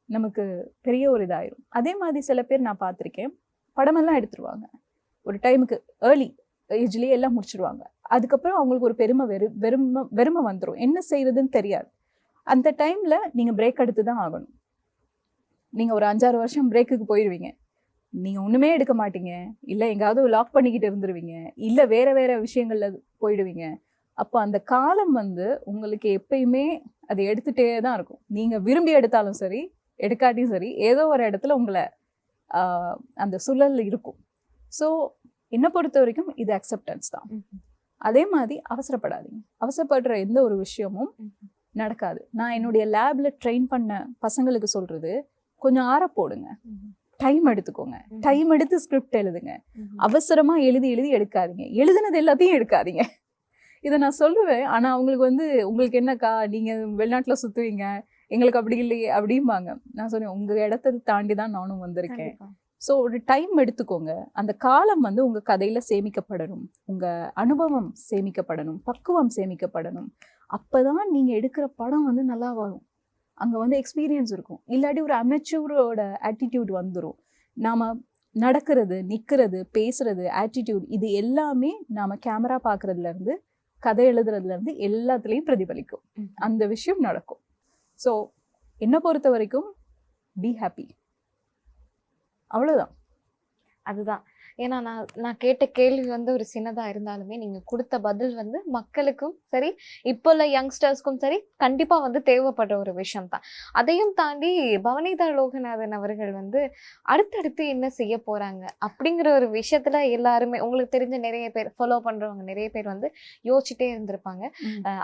நமக்கு பெரிய ஒரு இதாயிரும். அதே மாதிரி சில பேர் நான் பார்த்துருக்கேன், படமெல்லாம் எடுத்துருவாங்க, ஒரு டைமுக்கு ஏர்லி ஏஜ்லேயே எல்லாம் முடிச்சிடுவாங்க. அதுக்கப்புறம் அவங்களுக்கு ஒரு வெறுமை வந்துடும், என்ன செய்யறதுன்னு தெரியாது. அந்த டைமில் நீங்கள் பிரேக் எடுத்து தான் ஆகணும். நீங்கள் ஒரு 5-6 வருஷம் பிரேக்குக்கு போயிடுவீங்க, நீங்கள் ஒன்றுமே எடுக்க மாட்டீங்க, இல்லை எங்காவது லாக் பண்ணிக்கிட்டு இருந்துருவீங்க, இல்லை வேறு விஷயங்களில் போயிடுவீங்க. அப்போ அந்த காலம் வந்து உங்களுக்கு எப்பயுமே அதை எடுத்துகிட்டே தான் இருக்கும். நீங்கள் விரும்பி எடுத்தாலும் சரி, எடுக்காட்டியும் சரி, ஏதோ ஒரு இடத்துல உங்களை அந்த சூழல் இருக்கும். ஸோ என்னை பொறுத்த வரைக்கும் இது அக்செப்டன்ஸ் தான். அதே மாதிரி அவசரப்படாதீங்க. அவசரப்படுற எந்த ஒரு விஷயமும் நடக்காது. நான் என்னுடைய லேபில் ட்ரெயின் பண்ண பசங்களுக்கு சொல்கிறது, கொஞ்சம் ஆற போடுங்க, டைம் எடுத்துக்கோங்க, டைம் எடுத்து ஸ்கிரிப்ட் எழுதுங்க. அவசரமாக எழுதி எடுக்காதீங்க, எழுதுனது எல்லாத்தையும் எடுக்காதீங்க. இதை நான் சொல்லுவேன். ஆனால் அவங்களுக்கு வந்து, உங்களுக்கு என்னக்கா நீங்கள் வெளிநாட்டில் சுற்றுவீங்க, எங்களுக்கு அப்படி இல்லையே அப்படிம்பாங்க. நான் சொன்னேன், உங்கள் இடத்த தாண்டி தான் நானும் வந்திருக்கேன். ஸோ ஒரு டைம் எடுத்துக்கோங்க. அந்த காலம் வந்து உங்கள் கதையில் சேமிக்கப்படணும், உங்கள் அனுபவம் சேமிக்கப்படணும், பக்குவம் சேமிக்கப்படணும். அப்போ தான் நீங்கள் எடுக்கிற படம் வந்து நல்லா வரும். அங்கே வந்து எக்ஸ்பீரியன்ஸ் இருக்கும். இல்லாட்டி ஒரு அமெச்சூரோட ஆட்டிடியூட் வந்துடும். நாம் நடக்கிறது, நிற்கிறது, பேசுறது, ஆட்டிடியூட், இது எல்லாமே நாம் கேமரா பார்க்குறதுலேருந்து, கதை எழுதுறதுலேருந்து எல்லாத்துலேயும் பிரதிபலிக்கும். அந்த விஷயம் நடக்கும். ஸோ என்னை பொறுத்த வரைக்கும் பி ஹாப்பி, அவ்வளோதான். அதுதான். ஏன்னா நான் கேட்ட கேள்வி வந்து ஒரு சின்னதாக இருந்தாலுமே நீங்கள் கொடுத்த பதில் வந்து மக்களுக்கும் சரி, இப்போ உள்ள யங்ஸ்டர்ஸ்க்கும் சரி, கண்டிப்பாக வந்து தேவைப்படுற ஒரு விஷயம் தான். அதையும் தாண்டி பவனிதா லோகநாதன் அவர்கள் வந்து அடுத்தடுத்து என்ன செய்ய போகிறாங்க அப்படிங்கிற ஒரு விஷயத்தில் எல்லாருமே, உங்களுக்கு தெரிஞ்ச நிறைய பேர், ஃபாலோ பண்ணுறவங்க நிறைய பேர் வந்து யோசிச்சுட்டே இருந்திருப்பாங்க.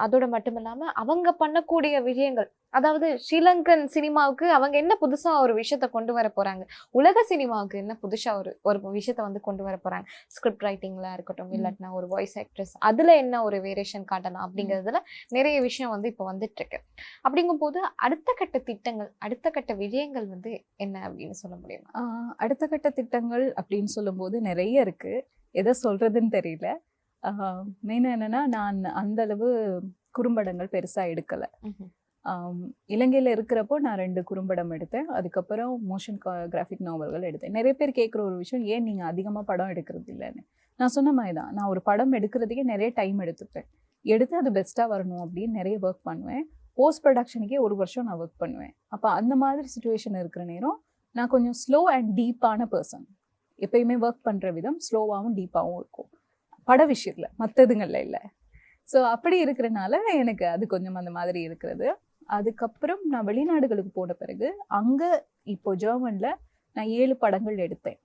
அதோட மட்டும் இல்லாமல் அவங்க பண்ணக்கூடிய விஷயங்கள், அதாவது ஸ்ரீலங்கன் சினிமாவுக்கு அவங்க என்ன புதுசாக ஒரு விஷயத்த கொண்டு வர போகிறாங்க, உலக சினிமாவுக்கு என்ன புதுசாக ஒரு விஷயத்த வந்து கொண்டு வர போகிறாங்க, ஸ்கிரிப்ட் ரைட்டிங்கில் இருக்கட்டும், இல்லாட்டினா ஒரு வாய்ஸ் ஆக்ட்ரஸ், அதில் என்ன ஒரு வேரியேஷன் காட்டலாம் அப்படிங்கிறதுல நிறைய விஷயம் வந்து இப்போ வந்துட்டுருக்கு. அப்படிங்கும்போது அடுத்த கட்ட திட்டங்கள், அடுத்த கட்ட விஜயங்கள் வந்து என்ன அப்படின்னு சொல்ல முடியுமா? அடுத்த கட்ட திட்டங்கள் அப்படின்னு சொல்லும்போது நிறைய இருக்குது, எதை சொல்கிறதுன்னு தெரியல. மெயினாக என்னென்னா, நான் அந்தளவு குறும்படங்கள் பெருசாக எடுக்கலை. இலங்கையில் இருக்கிறப்போ நான் 2 குறும்படம் எடுத்தேன். அதுக்கப்புறம் மோஷன் கிராஃபிக் நாவல்கள் எடுத்தேன். நிறைய பேர் கேட்குற ஒரு விஷயம், ஏன் நீங்கள் அதிகமாக படம் எடுக்கிறது இல்லைன்னு. நான் சொன்ன மாதிரி தான், நான் ஒரு படம் எடுக்கிறதுக்கே நிறைய டைம் எடுத்துப்பேன். எடுத்து அது பெஸ்ட்டாக வரணும் அப்படின்னு நிறைய ஒர்க் பண்ணுவேன். போஸ்ட் ப்ரொடக்ஷனுக்கே 1 வருஷம் நான் ஒர்க் பண்ணுவேன். அப்போ அந்த மாதிரி சுச்சுவேஷன் இருக்கிற நேரம் நான் கொஞ்சம் ஸ்லோ அண்ட் டீப்பான பர்சன். எப்பயுமே ஒர்க் பண்ணுற விதம் ஸ்லோவாகவும் டீப்பாகவும் இருக்கும், பட விஷயத்தில், மற்றதுங்களில் இல்லை. ஸோ அப்படி இருக்கிறனால எனக்கு அது கொஞ்சம் அந்த மாதிரி இருக்கிறது. அதுக்கப்புறம் நான் வெளிநாடுகளுக்கு போன பிறகு அங்கே இப்போ ஜெர்மனில் நான் 7 படங்கள் எடுத்தேன்.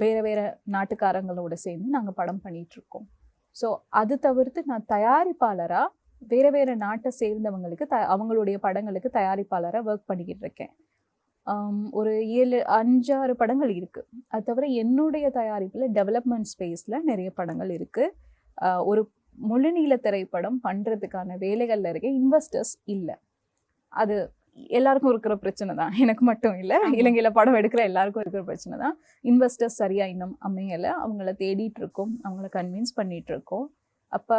வேறு நாட்டுக்காரங்களோட சேர்ந்து நாங்கள் படம் பண்ணிகிட்ருக்கோம். ஸோ அது தவிர்த்து நான் தயாரிப்பாளராக வேறு வேறு நாட்டை சேர்ந்தவங்களுக்கு அவங்களுடைய படங்களுக்கு தயாரிப்பாளராக ஒர்க் பண்ணிக்கிட்டு இருக்கேன். ஒரு 5-6 படங்கள் இருக்குது. அது தவிர என்னுடைய தயாரிப்பில் டெவலப்மெண்ட் ஸ்பேஸில் நிறைய படங்கள் இருக்குது. ஒரு முழுநீள திரைப்படம் பண்ணுறதுக்கான வேலைகளில் இருக்க இன்வெஸ்டர்ஸ் இல்லை. அது எல்லாருக்கும் இருக்கிற பிரச்சனை தான், எனக்கு மட்டும் இல்லை, இலங்கையில் படம் எடுக்கிற எல்லாருக்கும் இருக்கிற பிரச்சனை தான். இன்வெஸ்டர்ஸ் சரியாக இன்னும் அமையலை. அவங்கள தேடிட்டு இருக்கோம், அவங்கள கன்வின்ஸ் பண்ணிட்டு இருக்கோம். அப்போ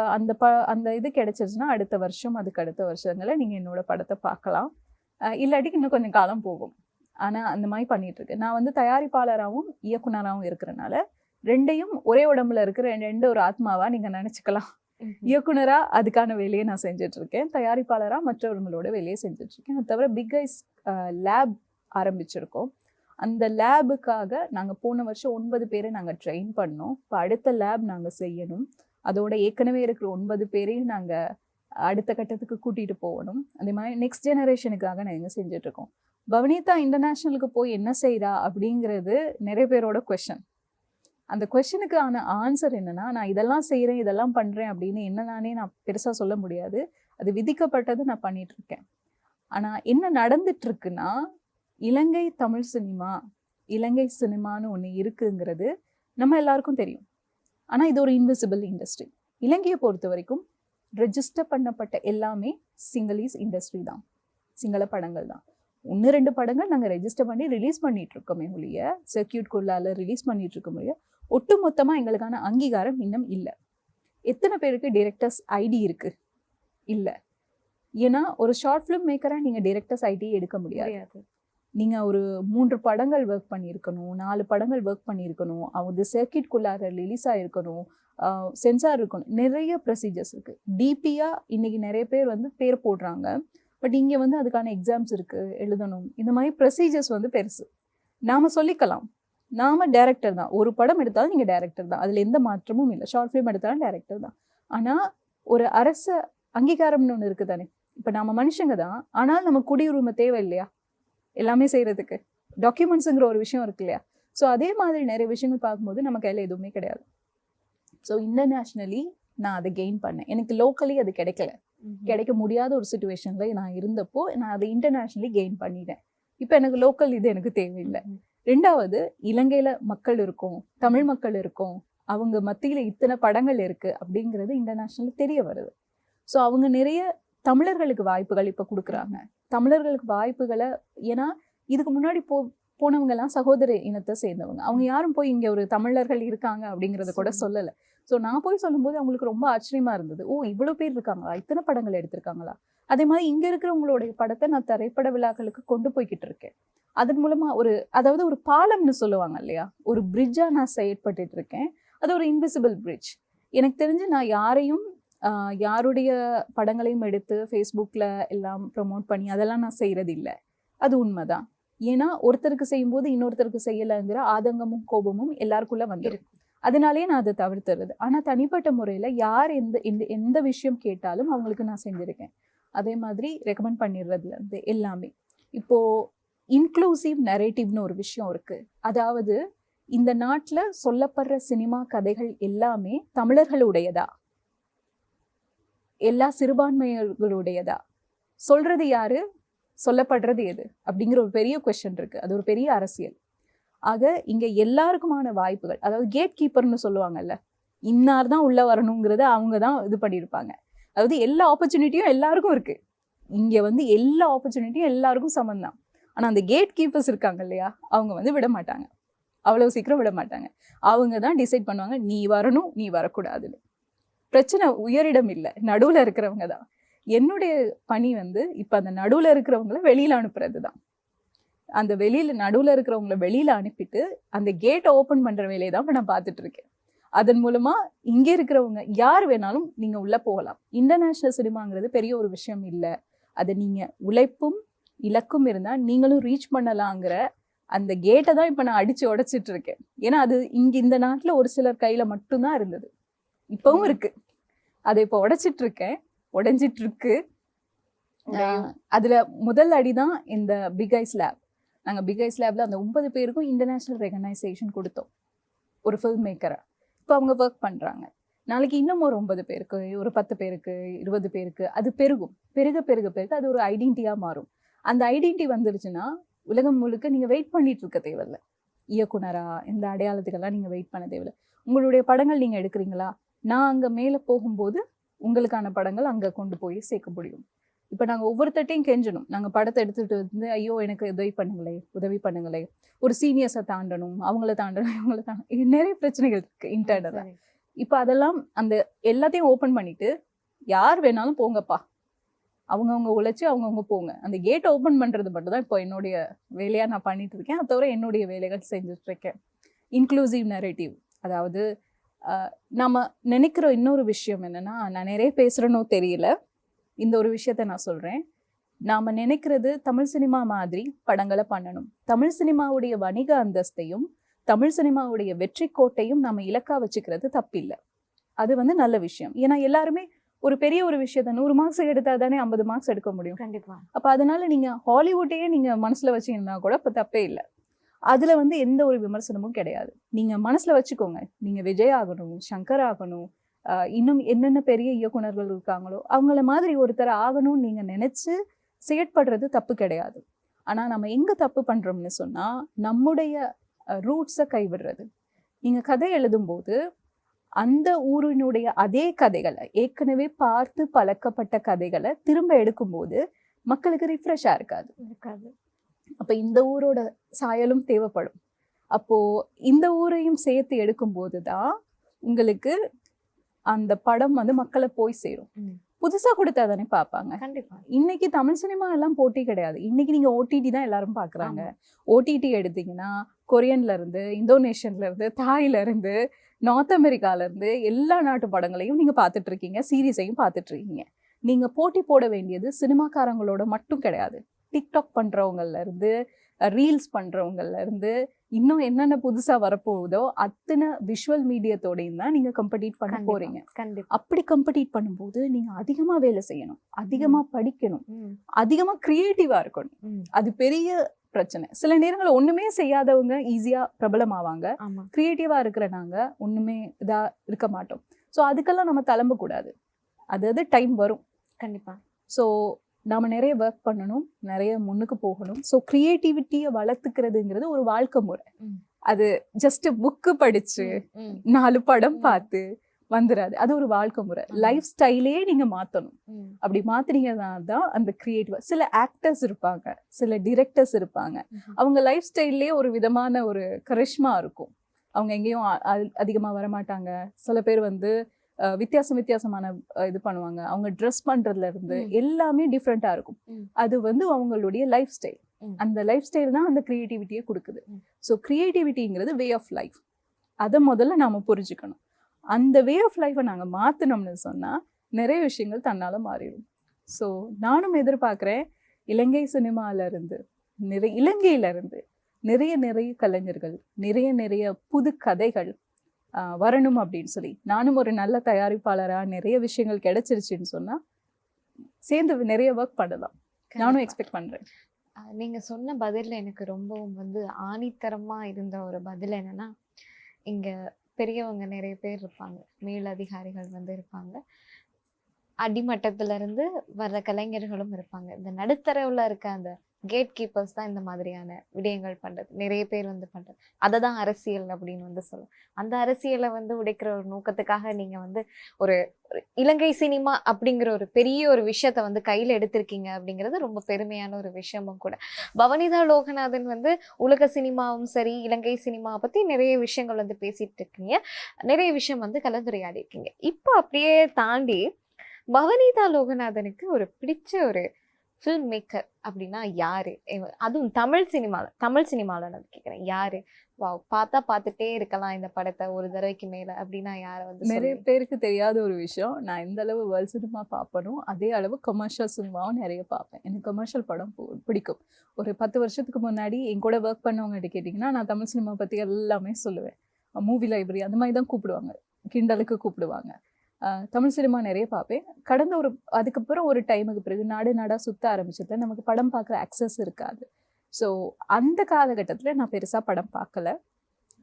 அந்த இது கிடைச்சிருச்சுன்னா அடுத்த வருஷம், அதுக்கு அடுத்த வருஷங்களில் நீங்கள் என்னோட படத்தை பார்க்கலாம். இல்லாட்டிக்கு இன்னும் கொஞ்சம் காலம் போகும். ஆனால் அந்த மாதிரி பண்ணிகிட்ருக்கேன். நான் வந்து தயாரிப்பாளராகவும் இயக்குனராகவும் இருக்கிறனால ரெண்டையும் ஒரே உடம்புல இருக்கிற ரெண்டு ஒரு ஆத்மாவாக நீங்கள் நினச்சிக்கலாம். இயக்குனராக அதுக்கான வேலையை நான் செஞ்சிட்ருக்கேன், தயாரிப்பாளராக மற்றவர்களோட வேலையை செஞ்சிட்ருக்கேன். அது தவிர பிக் ஐஸ் லேப் ஆரம்பிச்சிருக்கோம். அந்த லேபுக்காக நாங்கள் போன வருஷம் 9 பேரை நாங்கள் ட்ரெயின் பண்ணோம். இப்போ அடுத்த லேப் நாங்கள் செய்யணும். அதோட ஏற்கனவே இருக்கிற 9 பேரையும் நாங்கள் அடுத்த கட்டத்துக்கு கூட்டிகிட்டு போகணும். அதே மாதிரி நெக்ஸ்ட் ஜெனரேஷனுக்காக நாங்கள் செஞ்சிட்ருக்கோம். பவனிதா இன்டர்நேஷ்னலுக்கு போய் என்ன செய்கிறா அப்படிங்கிறது நிறைய பேரோட கொஷன். அந்த கொஷனுக்கான ஆன்சர் என்னன்னா, நான் இதெல்லாம் செய்கிறேன், இதெல்லாம் பண்ணுறேன் அப்படின்னு என்னன்னானே நான் பெருசாக சொல்ல முடியாது. அது விதிக்கப்பட்டது, நான் பண்ணிகிட்ருக்கேன். ஆனால் என்ன நடந்துட்டுருக்குன்னா, இலங்கை தமிழ் சினிமா, இலங்கை சினிமான்னு ஒன்று இருக்குங்கிறது நம்ம எல்லாருக்கும் தெரியும். ஆனால் இது ஒரு இன்விசிபிள் இண்டஸ்ட்ரி. இலங்கையை பொறுத்த வரைக்கும் ரெஜிஸ்டர் பண்ணப்பட்ட எல்லாமே சிங்களீஸ் இண்டஸ்ட்ரி தான், சிங்கள படங்கள் தான். 1-2 படங்கள் நாங்கள் ரெஜிஸ்டர் பண்ணி ரிலீஸ் பண்ணிட்டு இருக்கோமே ஒழிய, சர்க்கியூட்குள்ளால ரிலீஸ் பண்ணிட்டு இருக்க முடிய, ஒட்டு மொத்தமாக எங்களுக்கான அங்கீகாரம் இன்னும் இல்லை. எத்தனை பேருக்கு டிரெக்டர்ஸ் ஐடி இருக்கு? இல்லை. ஏன்னா ஒரு ஷார்ட் ஃபிலிம் மேக்கராக நீங்கள் டிரெக்டர்ஸ் ஐடி எடுக்க முடியாது. நீங்கள் ஒரு 3 படங்கள் ஒர்க் பண்ணியிருக்கணும், 4 படங்கள் ஒர்க் பண்ணியிருக்கணும், அது சர்க்கியூட்குள்ளார ரிலீஸ் ஆகிருக்கணும், சென்சார் இருக்கணும், நிறைய ப்ரொசீஜர்ஸ் இருக்குது. டிபியாக இன்றைக்கி நிறைய பேர் வந்து பேர் போடுறாங்க. பட் இங்கே வந்து அதுக்கான எக்ஸாம்ஸ் இருக்குது, எழுதணும். இந்த மாதிரி ப்ரொசீஜர்ஸ் வந்து பெருசு. நாம் சொல்லிக்கலாம், நாம் டேரக்டர் தான், ஒரு படம் எடுத்தாலும் நீங்கள் டேரக்டர் தான், அதில் எந்த மாற்றமும் இல்லை. ஷார்ட் ஃபிலிம் எடுத்தாலும் டேரக்டர் தான். ஆனால் ஒரு அரச அங்கீகாரம்னு ஒன்று இருக்குது தானே. இப்போ நம்ம மனுஷங்க தான், ஆனால் நம்ம குடியுரிமை தேவை இல்லையா எல்லாமே செய்கிறதுக்கு? டாக்குமெண்ட்ஸுங்கிற ஒரு விஷயம் இருக்கு இல்லையா? ஸோ அதே மாதிரி நிறைய விஷயங்கள் பார்க்கும்போது நம்ம கையில் எதுவுமே கிடையாது. ஸோ இன்டர்நேஷ்னலி நான் அதை கெயின் பண்ணேன். எனக்கு லோக்கலி அது கிடைக்க முடியாத ஒரு சுச்சுவேஷனில் நான் இருந்தப்போ நான் அதை இன்டர்நேஷ்னலி கெயின் பண்ணிட்டேன். இப்போ எனக்கு லோக்கல் இது எனக்கு தேவையில்லை. 2வது, இலங்கையில் மக்கள் இருக்கும், தமிழ் மக்கள் இருக்கும், அவங்க மத்தியில் இத்தனை படங்கள் இருக்குது அப்படிங்கிறது இன்டர்நேஷ்னலில் தெரிய வருது. ஸோ அவங்க நிறைய தமிழர்களுக்கு வாய்ப்புகள் இப்போ கொடுக்குறாங்க. தமிழர்களுக்கு வாய்ப்புகளை, ஏன்னா இதுக்கு முன்னாடி போனவங்கெல்லாம் சகோதர இனத்தை சேர்ந்தவங்க, அவங்க யாரும் போய் இங்கே ஒரு தமிழர்கள் இருக்காங்க அப்படிங்கிறத கூட சொல்லலை. ஸோ நான் போய் சொல்லும்போது அவங்களுக்கு ரொம்ப ஆச்சரியமாக இருந்தது. ஓ, இவ்வளோ பேர் இருக்காங்களா, இத்தனை படங்கள் எடுத்திருக்காங்களா. அதே மாதிரி இங்கே இருக்கிறவங்களுடைய படத்தை நான் திரைப்பட விழாக்களுக்கு கொண்டு போய்கிட்டு இருக்கேன். அதன் மூலமாக அதாவது ஒரு பாலம்னு சொல்லுவாங்க இல்லையா, ஒரு பிரிட்ஜாக நான் செயற்பட்டு இருக்கேன். அது ஒரு இன்விசிபிள் பிரிட்ஜ். எனக்கு தெரிஞ்சு நான் யாருடைய படங்களையும் எடுத்து ஃபேஸ்புக்கில் எல்லாம் ப்ரமோட் பண்ணி அதெல்லாம் நான் செய்கிறது இல்லை. அது உண்மைதான். ஏன்னா ஒருத்தருக்கு செய்யும்போது இன்னொருத்தருக்கு செய்யலைங்கிற ஆதங்கமும் கோபமும் எல்லாருக்குள்ளே வந்துடும். அதனாலேயே நான் அதை தவிர்த்துறது. ஆனால் தனிப்பட்ட முறையில் யார் எந்த விஷயம் கேட்டாலும் அவங்களுக்கு நான் செஞ்சுருக்கேன். அதே மாதிரி ரெக்கமெண்ட் பண்ணிடுறதுலேருந்து எல்லாமே. இப்போது இன்க்ளூசிவ் நரேட்டிவ்னு ஒரு விஷயம் இருக்குது. அதாவது இந்த நாட்டில் சொல்லப்படுற சினிமா கதைகள் எல்லாமே தமிழர்களுடையதா, எல்லா சிறுபான்மையர்களுடையதா, சொல்கிறது யாரு, சொல்லப்படுறது எது அப்படிங்கிற ஒரு பெரிய கொஸ்டின் இருக்குது. அது ஒரு பெரிய அரசியல். ஆக இங்கே எல்லாருக்குமான வாய்ப்புகள், அதாவது கேட் கீப்பர்னு சொல்லுவாங்கல்ல, இன்னார் தான் உள்ளே வரணுங்கிறத அவங்க தான் இது பண்ணியிருப்பாங்க. அதாவது எல்லா ஆப்பர்ச்சுனிட்டியும் எல்லாருக்கும் இருக்குது. இங்கே வந்து எல்லா ஆப்பர்ச்சுனிட்டியும் எல்லாருக்கும் சமந்தான். ஆனால் அந்த கேட் கீப்பர்ஸ் இருக்காங்க இல்லையா, அவங்க வந்து விட மாட்டாங்க, அவ்வளோ சீக்கிரம் விட மாட்டாங்க. அவங்க தான் டிசைட் பண்ணுவாங்க, நீ வரணும், நீ வரக்கூடாதுன்னு. பிரச்சனை உயரிடம் இல்லை, நடுவில் இருக்கிறவங்க தான். என்னுடைய பணி வந்து இப்போ அந்த நடுவில் இருக்கிறவங்கள வெளியில் அனுப்புறது தான். அந்த நடுவில் இருக்கிறவங்கள வெளியில் அனுப்பிட்டு அந்த கேட்டை ஓப்பன் பண்ணுற வேலையை தான் இப்போ நான் பார்த்துட்டு இருக்கேன். அதன் மூலமாக இங்கே இருக்கிறவங்க யார் வேணாலும் நீங்கள் உள்ளே போகலாம். இன்டர்நேஷ்னல் சினிமாங்கிறது பெரிய ஒரு விஷயம் இல்லை. அதை நீங்கள் உழைப்பும் இலக்கும் இருந்தால் நீங்களும் ரீச் பண்ணலாங்கிற அந்த கேட்டை தான் இப்போ நான் அடித்து உடைச்சிட்டு இருக்கேன். ஏன்னா அது இங்கே இந்த நாட்டில் ஒரு சிலர் கையில் மட்டும்தான் இருந்தது, இப்பவும் இருக்குது. அதை இப்போ உடைச்சிட்டு இருக்கேன், உடைஞ்சிட்டு இருக்கு. அதில் முதல் அடி தான் இந்த பிக் ஐஸ் லேப். நாங்கள் பிக் ஐஸ் லேபில் அந்த 9 பேருக்கும் இன்டர்நேஷ்னல் ரெகனைசேஷன் கொடுத்தோம், ஒரு ஃபில்ம் மேக்கரை. இப்போ அவங்க ஒர்க் பண்ணுறாங்க. நாளைக்கு இன்னும் ஒரு 9 பேருக்கு, ஒரு 10 பேருக்கு, 20 பேருக்கு அது பெருகும். பெருக பெருக பெருக அது ஒரு ஐடென்டிட்டியா மாறும். அந்த ஐடென்டிட்டி வந்துருச்சுன்னா, உலகம் முழுக்க நீங்க வெயிட் பண்ணிட்டு இருக்க தேவையில்ல. இயக்குனரா, இந்த அடையாளத்துக்கெல்லாம் நீங்க வெயிட் பண்ண தேவையில்ல. உங்களுடைய படங்கள் நீங்க எடுக்குறீங்களா? நான் அங்க மேல போகும்போது, உங்களுக்கான படங்கள் அங்க கொண்டு போய் சேர்க்க முடியும். இப்ப நாங்க ஒவ்வொருத்தர்ட்டயும் கெஞ்சணும். நாங்க படத்த எடுத்துட்டு வந்து, ஐயோ! எனக்கு உதவி பண்ணுங்களேன், உதவி பண்ணுங்களேன். ஒரு சீனியர்ஸ தாண்டணும், அவங்கள தாண்டணும், இவங்கள தாண்டணும். நெறைய பிரச்சனைகள் இருக்கு இன்டர்னலா. சரி. இப்ப அதெல்லாம் அந்த எல்லாத்தையும் ஓப்பன் பண்ணிட்டு, யார் வேணாலும் போங்கப்பா. அவங்கவங்க உழைச்சு அவங்கவங்க போங்க. அந்த கேட் ஓப்பன் பண்றது மட்டும் தான் இப்போ என்னுடைய வேலையா நான் பண்ணிட்டு இருக்கேன். அது தவிர என்னுடைய வேலைகள் செஞ்சுட்டு இருக்கேன். Inclusive narrative. அதாவது நம்ம நினைக்கிற இன்னொரு விஷயம் என்னன்னா, நான் நிறைய பேசுறேனோ தெரியல. இந்த ஒரு விஷயத்த நான் சொல்றேன். நாம நினைக்கிறது தமிழ் சினிமா மாதிரி படங்களை பண்ணணும். தமிழ் சினிமாவுடைய வணிக அந்தஸ்தையும் தமிழ் சினிமாவுடைய வெற்றி கோட்டையும் நம்ம இலக்கா வச்சுக்கிறது தப்பில்லை. அது வந்து நல்ல விஷயம். ஏன்னா எல்லாருமே ஒரு பெரிய ஒரு விஷயத்த 100 மார்க்ஸ் எடுத்தா தானே 50 மார்க்ஸ் எடுக்க முடியும். கண்டிப்பா. அப்ப அதனால நீங்க ஹாலிவுட்டையே நீங்க மனசுல வச்சீங்கன்னா கூட இப்ப தப்பே இல்லை. அதுல வந்து எந்த ஒரு விமர்சனமும் கிடையாது. நீங்க மனசுல வச்சுக்கோங்க. நீங்க விஜய் ஆகணும், சங்கர் ஆகணும், இன்னும் என்னென்ன பெரிய இயக்குனர்கள் இருக்காங்களோ அவங்கள மாதிரி ஒருத்தர் ஆகணும்னு நீங்க நினைச்சு செயற்படுறது தப்பு கிடையாது. ஆனா நம்ம எங்க தப்பு பண்றோம்னு சொன்னா, நம்முடைய ரூட்ஸை கைவிடுறது. நீங்க கதை எழுதும்போது அந்த ஊரினுடைய அதே கதைகளை, ஏற்கனவே பார்த்து பழக்கப்பட்ட கதைகளை திரும்ப எடுக்கும்போது மக்களுக்கு ரிஃப்ரெஷ்ஷா இருக்காது. அப்ப இந்த ஊரோட சாயலும் தேவைப்படும். அப்போ இந்த ஊரையும் சேர்த்து எடுக்கும்போது தான் உங்களுக்கு அந்த படம் வந்து மக்களை போய் சேரும். புதுசா கொடுத்தா தானே பார்ப்பாங்க. கண்டிப்பா. இன்னைக்கு தமிழ் சினிமா எல்லாம் போட்டி கிடையாது. இன்னைக்கு நீங்க ஓடிடி தான் எல்லாரும் பாக்குறாங்க. ஓடிடி எடுத்தீங்கன்னா கொரியன்ல இருந்து, இந்தோனேஷியன்ல இருந்து, தாய்ல இருந்து, நார்த் அமெரிக்கால இருந்து எல்லா நாட்டு படங்களையும் நீங்க பார்த்துட்டு இருக்கீங்க, சீரீஸையும் பார்த்துட்டு இருக்கீங்க. நீங்க போட்டி போட வேண்டியது சினிமாக்காரங்களோட மட்டும் கிடையாது. டிக்டாக் பண்றவங்கல இருந்து, ரீல்ஸ் பண்றவங்கல இருந்து, இன்னும் என்னென்ன புதுசா வரப்போகுதோ அத்தனை விஷுவல் மீடியத்தோடையும் தான் நீங்க கம்பெட்டிட் பண்ண போறீங்க. அப்படி கம்பெட்டிட் பண்ணும்போது நீங்க அதிகமா வேலை செய்யணும், அதிகமா படிக்கணும், அதிகமா கிரியேட்டிவா இருக்கணும். அது பெரிய பிரச்சனை. சில நேரங்களில் ஒண்ணுமே செய்யாதவங்க ஈஸியா பிரபலமாவாங்க. கிரியேட்டிவா இருக்கிற நாங்க ஒண்ணுமே இதா இருக்க மாட்டோம். ஸோ அதுக்கெல்லாம் நம்ம தளம்ப கூடாது. அது டைம் வரும் கண்டிப்பா. ஸோ நாம நிறைய ஒர்க் பண்ணணும், நிறைய முன்னுக்கு போகணும். ஸோ கிரியேட்டிவிட்டியை வளர்த்துக்கிறதுங்கிறது ஒரு வாழ்க்கை முறை. அது ஜஸ்ட் புக்கு படிச்சு 4 படம் பார்த்து வந்துடாது. அது ஒரு வாழ்க்கை முறை. லைஃப் ஸ்டைலே நீங்க மாத்தணும். அப்படி மாத்தினீங்கன்னா தான் அந்த கிரியேட்டிவ். சில ஆக்டர்ஸ் இருப்பாங்க, சில டிரெக்டர்ஸ் இருப்பாங்க. அவங்க லைஃப் ஸ்டைல்லே ஒரு விதமான ஒரு கரிஷ்மா இருக்கும். அவங்க எங்கேயும் அதிகமா வரமாட்டாங்க. சில பேர் வந்து வித்தியாசமான இது பண்ணுவாங்க. அவங்க ட்ரெஸ் பண்றதுல இருந்து எல்லாமே டிஃப்ரெண்டா இருக்கும். அது வந்து அவங்களுடைய லைஃப் ஸ்டைல். அந்த லைஃப் ஸ்டைல் தான் அந்த கிரியேட்டிவிட்டியை கொடுக்குது. ஸோ கிரியேட்டிவிட்டிங்கிறது வே ஆஃப் லைஃப். அதை முதல்ல நாம புரிஞ்சுக்கணும். அந்த வே ஆஃப் லைஃபை நாங்க மாத்தினோம்னு சொன்னா நிறைய விஷயங்கள் தன்னால மாறிடும். ஸோ நானும் எதிர்பார்க்கிறேன், இலங்கை சினிமால இருந்து இலங்கையில இருந்து நிறைய கலைஞர்கள், நிறைய புது கதைகள் வரணும் அப்படின்னு சொல்லி, நானும் ஒரு நல்ல தயாரிப்பாளரா நிறைய விஷயங்கள் கிடைச்சிருச்சுன்னு சொன்னா சேர்ந்து நிறைய ஒர்க் பண்ணலாம். நானும் எக்ஸ்பெக்ட் பண்றேன். நீங்க சொன்ன பதில் எனக்கு ரொம்பவும் வந்து ஆணித்தரமா இருந்த ஒரு பதில் என்னன்னா, இங்க பெரியவங்க நிறைய பேர் இருப்பாங்க, மேலதிகாரிகள் வந்து இருப்பாங்க, அடிமட்டத்துல இருந்து வர்ற கலைஞர்களும் இருப்பாங்க. இந்த நடுத்தரவுல இருக்க அந்த கேட் கீப்பர்ஸ் தான் இந்த மாதிரியான விடயங்கள் பண்றது. நிறைய பேர் வந்து பண்றது. அதை தான் அரசியல் அப்படின்னு வந்து சொல்லுவோம். அந்த அரசியலை வந்து உடைக்கிற ஒரு நோக்கத்துக்காக நீங்க வந்து ஒரு இலங்கை சினிமா அப்படிங்கிற ஒரு பெரிய ஒரு விஷயத்த வந்து கையில எடுத்திருக்கீங்க அப்படிங்கிறது ரொம்ப பெருமையான ஒரு விஷயமும் கூட. பவனிதா லோகநாதன் வந்து உலக சினிமாவும் சரி, இலங்கை சினிமா பத்தி நிறைய விஷயங்கள் வந்து பேசிட்டு இருக்கீங்க, நிறைய விஷயம் வந்து கலந்துரையாடி இருக்கீங்க. இப்போ அப்படியே தாண்டி பவனிதா லோகநாதனுக்கு ஒரு பிடிச்ச ஒரு ஃபில்ம் மேக்கர் அப்படின்னா யாரு? அதுவும் தமிழ் சினிமால நான் கேட்குறேன், யாரு பார்த்தா பார்த்துட்டே இருக்கலாம் இந்த படத்தை ஒரு தடவைக்கு மேல அப்படின்னா யாரை வந்து? நிறைய பேருக்கு தெரியாத ஒரு விஷயம், நான் எந்த அளவு வேர்ல்ட் சினிமா பார்ப்பனும் அதே அளவு கமர்ஷியல் சினிமாவும் நிறைய பார்ப்பேன். எனக்கு கமர்ஷியல் படம் பிடிக்கும். ஒரு 10 வருஷத்துக்கு முன்னாடி என் கூட ஒர்க் பண்ணவங்ககிட்ட கேட்டிங்கன்னா நான் தமிழ் சினிமா பற்றி எல்லாமே சொல்லுவேன். மூவி லைப்ரரி அந்த மாதிரி தான் கூப்பிடுவாங்க, கிண்டலுக்கு கூப்பிடுவாங்க. தமிழ் சினிமா நிறைய பார்ப்பேன். கடந்த அதுக்கப்புறம் ஒரு டைமுக்கு பிறகு நாடாக சுற்ற ஆரம்பிச்சதுல நமக்கு படம் பார்க்குற அக்சஸ் இருக்காது. ஸோ அந்த காலகட்டத்தில் நான் பெருசாக படம் பார்க்கல,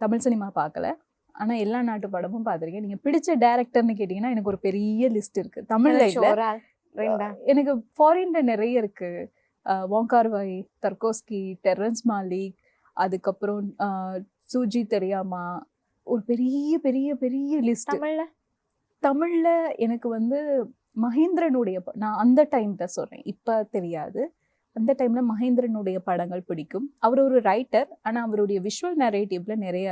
தமிழ் சினிமா பார்க்கல. ஆனால் எல்லா நாட்டு படமும் பார்த்துருக்கேன். நீங்கள் பிடிச்ச டேரக்டர்னு கேட்டிங்கன்னா எனக்கு ஒரு பெரிய லிஸ்ட் இருக்குது. தமிழில் இல்லை, ஒரு ஆள், ரெண்டா? எனக்கு ஃபாரின்ல நிறைய இருக்குது. வாங்கார்வாய், தர்கோஸ்கி, டெரன்ஸ் மாலிக், அதுக்கப்புறம் சூஜி தெரியாமா, ஒரு பெரிய பெரிய பெரிய லிஸ்ட். தமிழில் எனக்கு வந்து மகேந்திரனுடைய நான் அந்த டைமில் சொல்கிறேன், இப்போ தெரியாது, அந்த டைமில் மகேந்திரனுடைய படங்கள் பிடிக்கும். அவர் ஒரு ரைட்டர், ஆனால் அவருடைய விஷுவல் நரேட்டிவ்ல நிறைய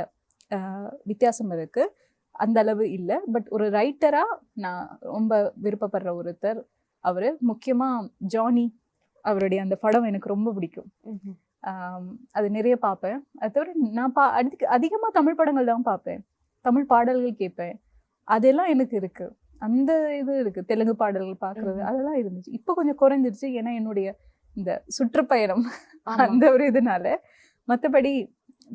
வித்தியாசம் இருக்குது, அந்த அளவு இல்லை. பட் ஒரு ரைட்டராக நான் ரொம்ப விருப்பப்படுற ஒருத்தர் அவர். முக்கியமாக ஜானி, அவருடைய அந்த படம் எனக்கு ரொம்ப பிடிக்கும். அது நிறைய பார்ப்பேன். அது தவிர நான் அதிகமாக தமிழ் படங்கள் தான் பார்ப்பேன், தமிழ் பாடல்கள் கேட்பேன். அதெல்லாம் எனக்கு இருக்குது, அந்த இது இருக்குது. தெலுங்கு பாடல்கள் பார்க்குறது அதெல்லாம் இருந்துச்சு. இப்போ கொஞ்சம் குறைஞ்சிருச்சு, ஏன்னா என்னுடைய இந்த சுற்றுப்பயணம் அந்த ஒரு இதனால. மற்றபடி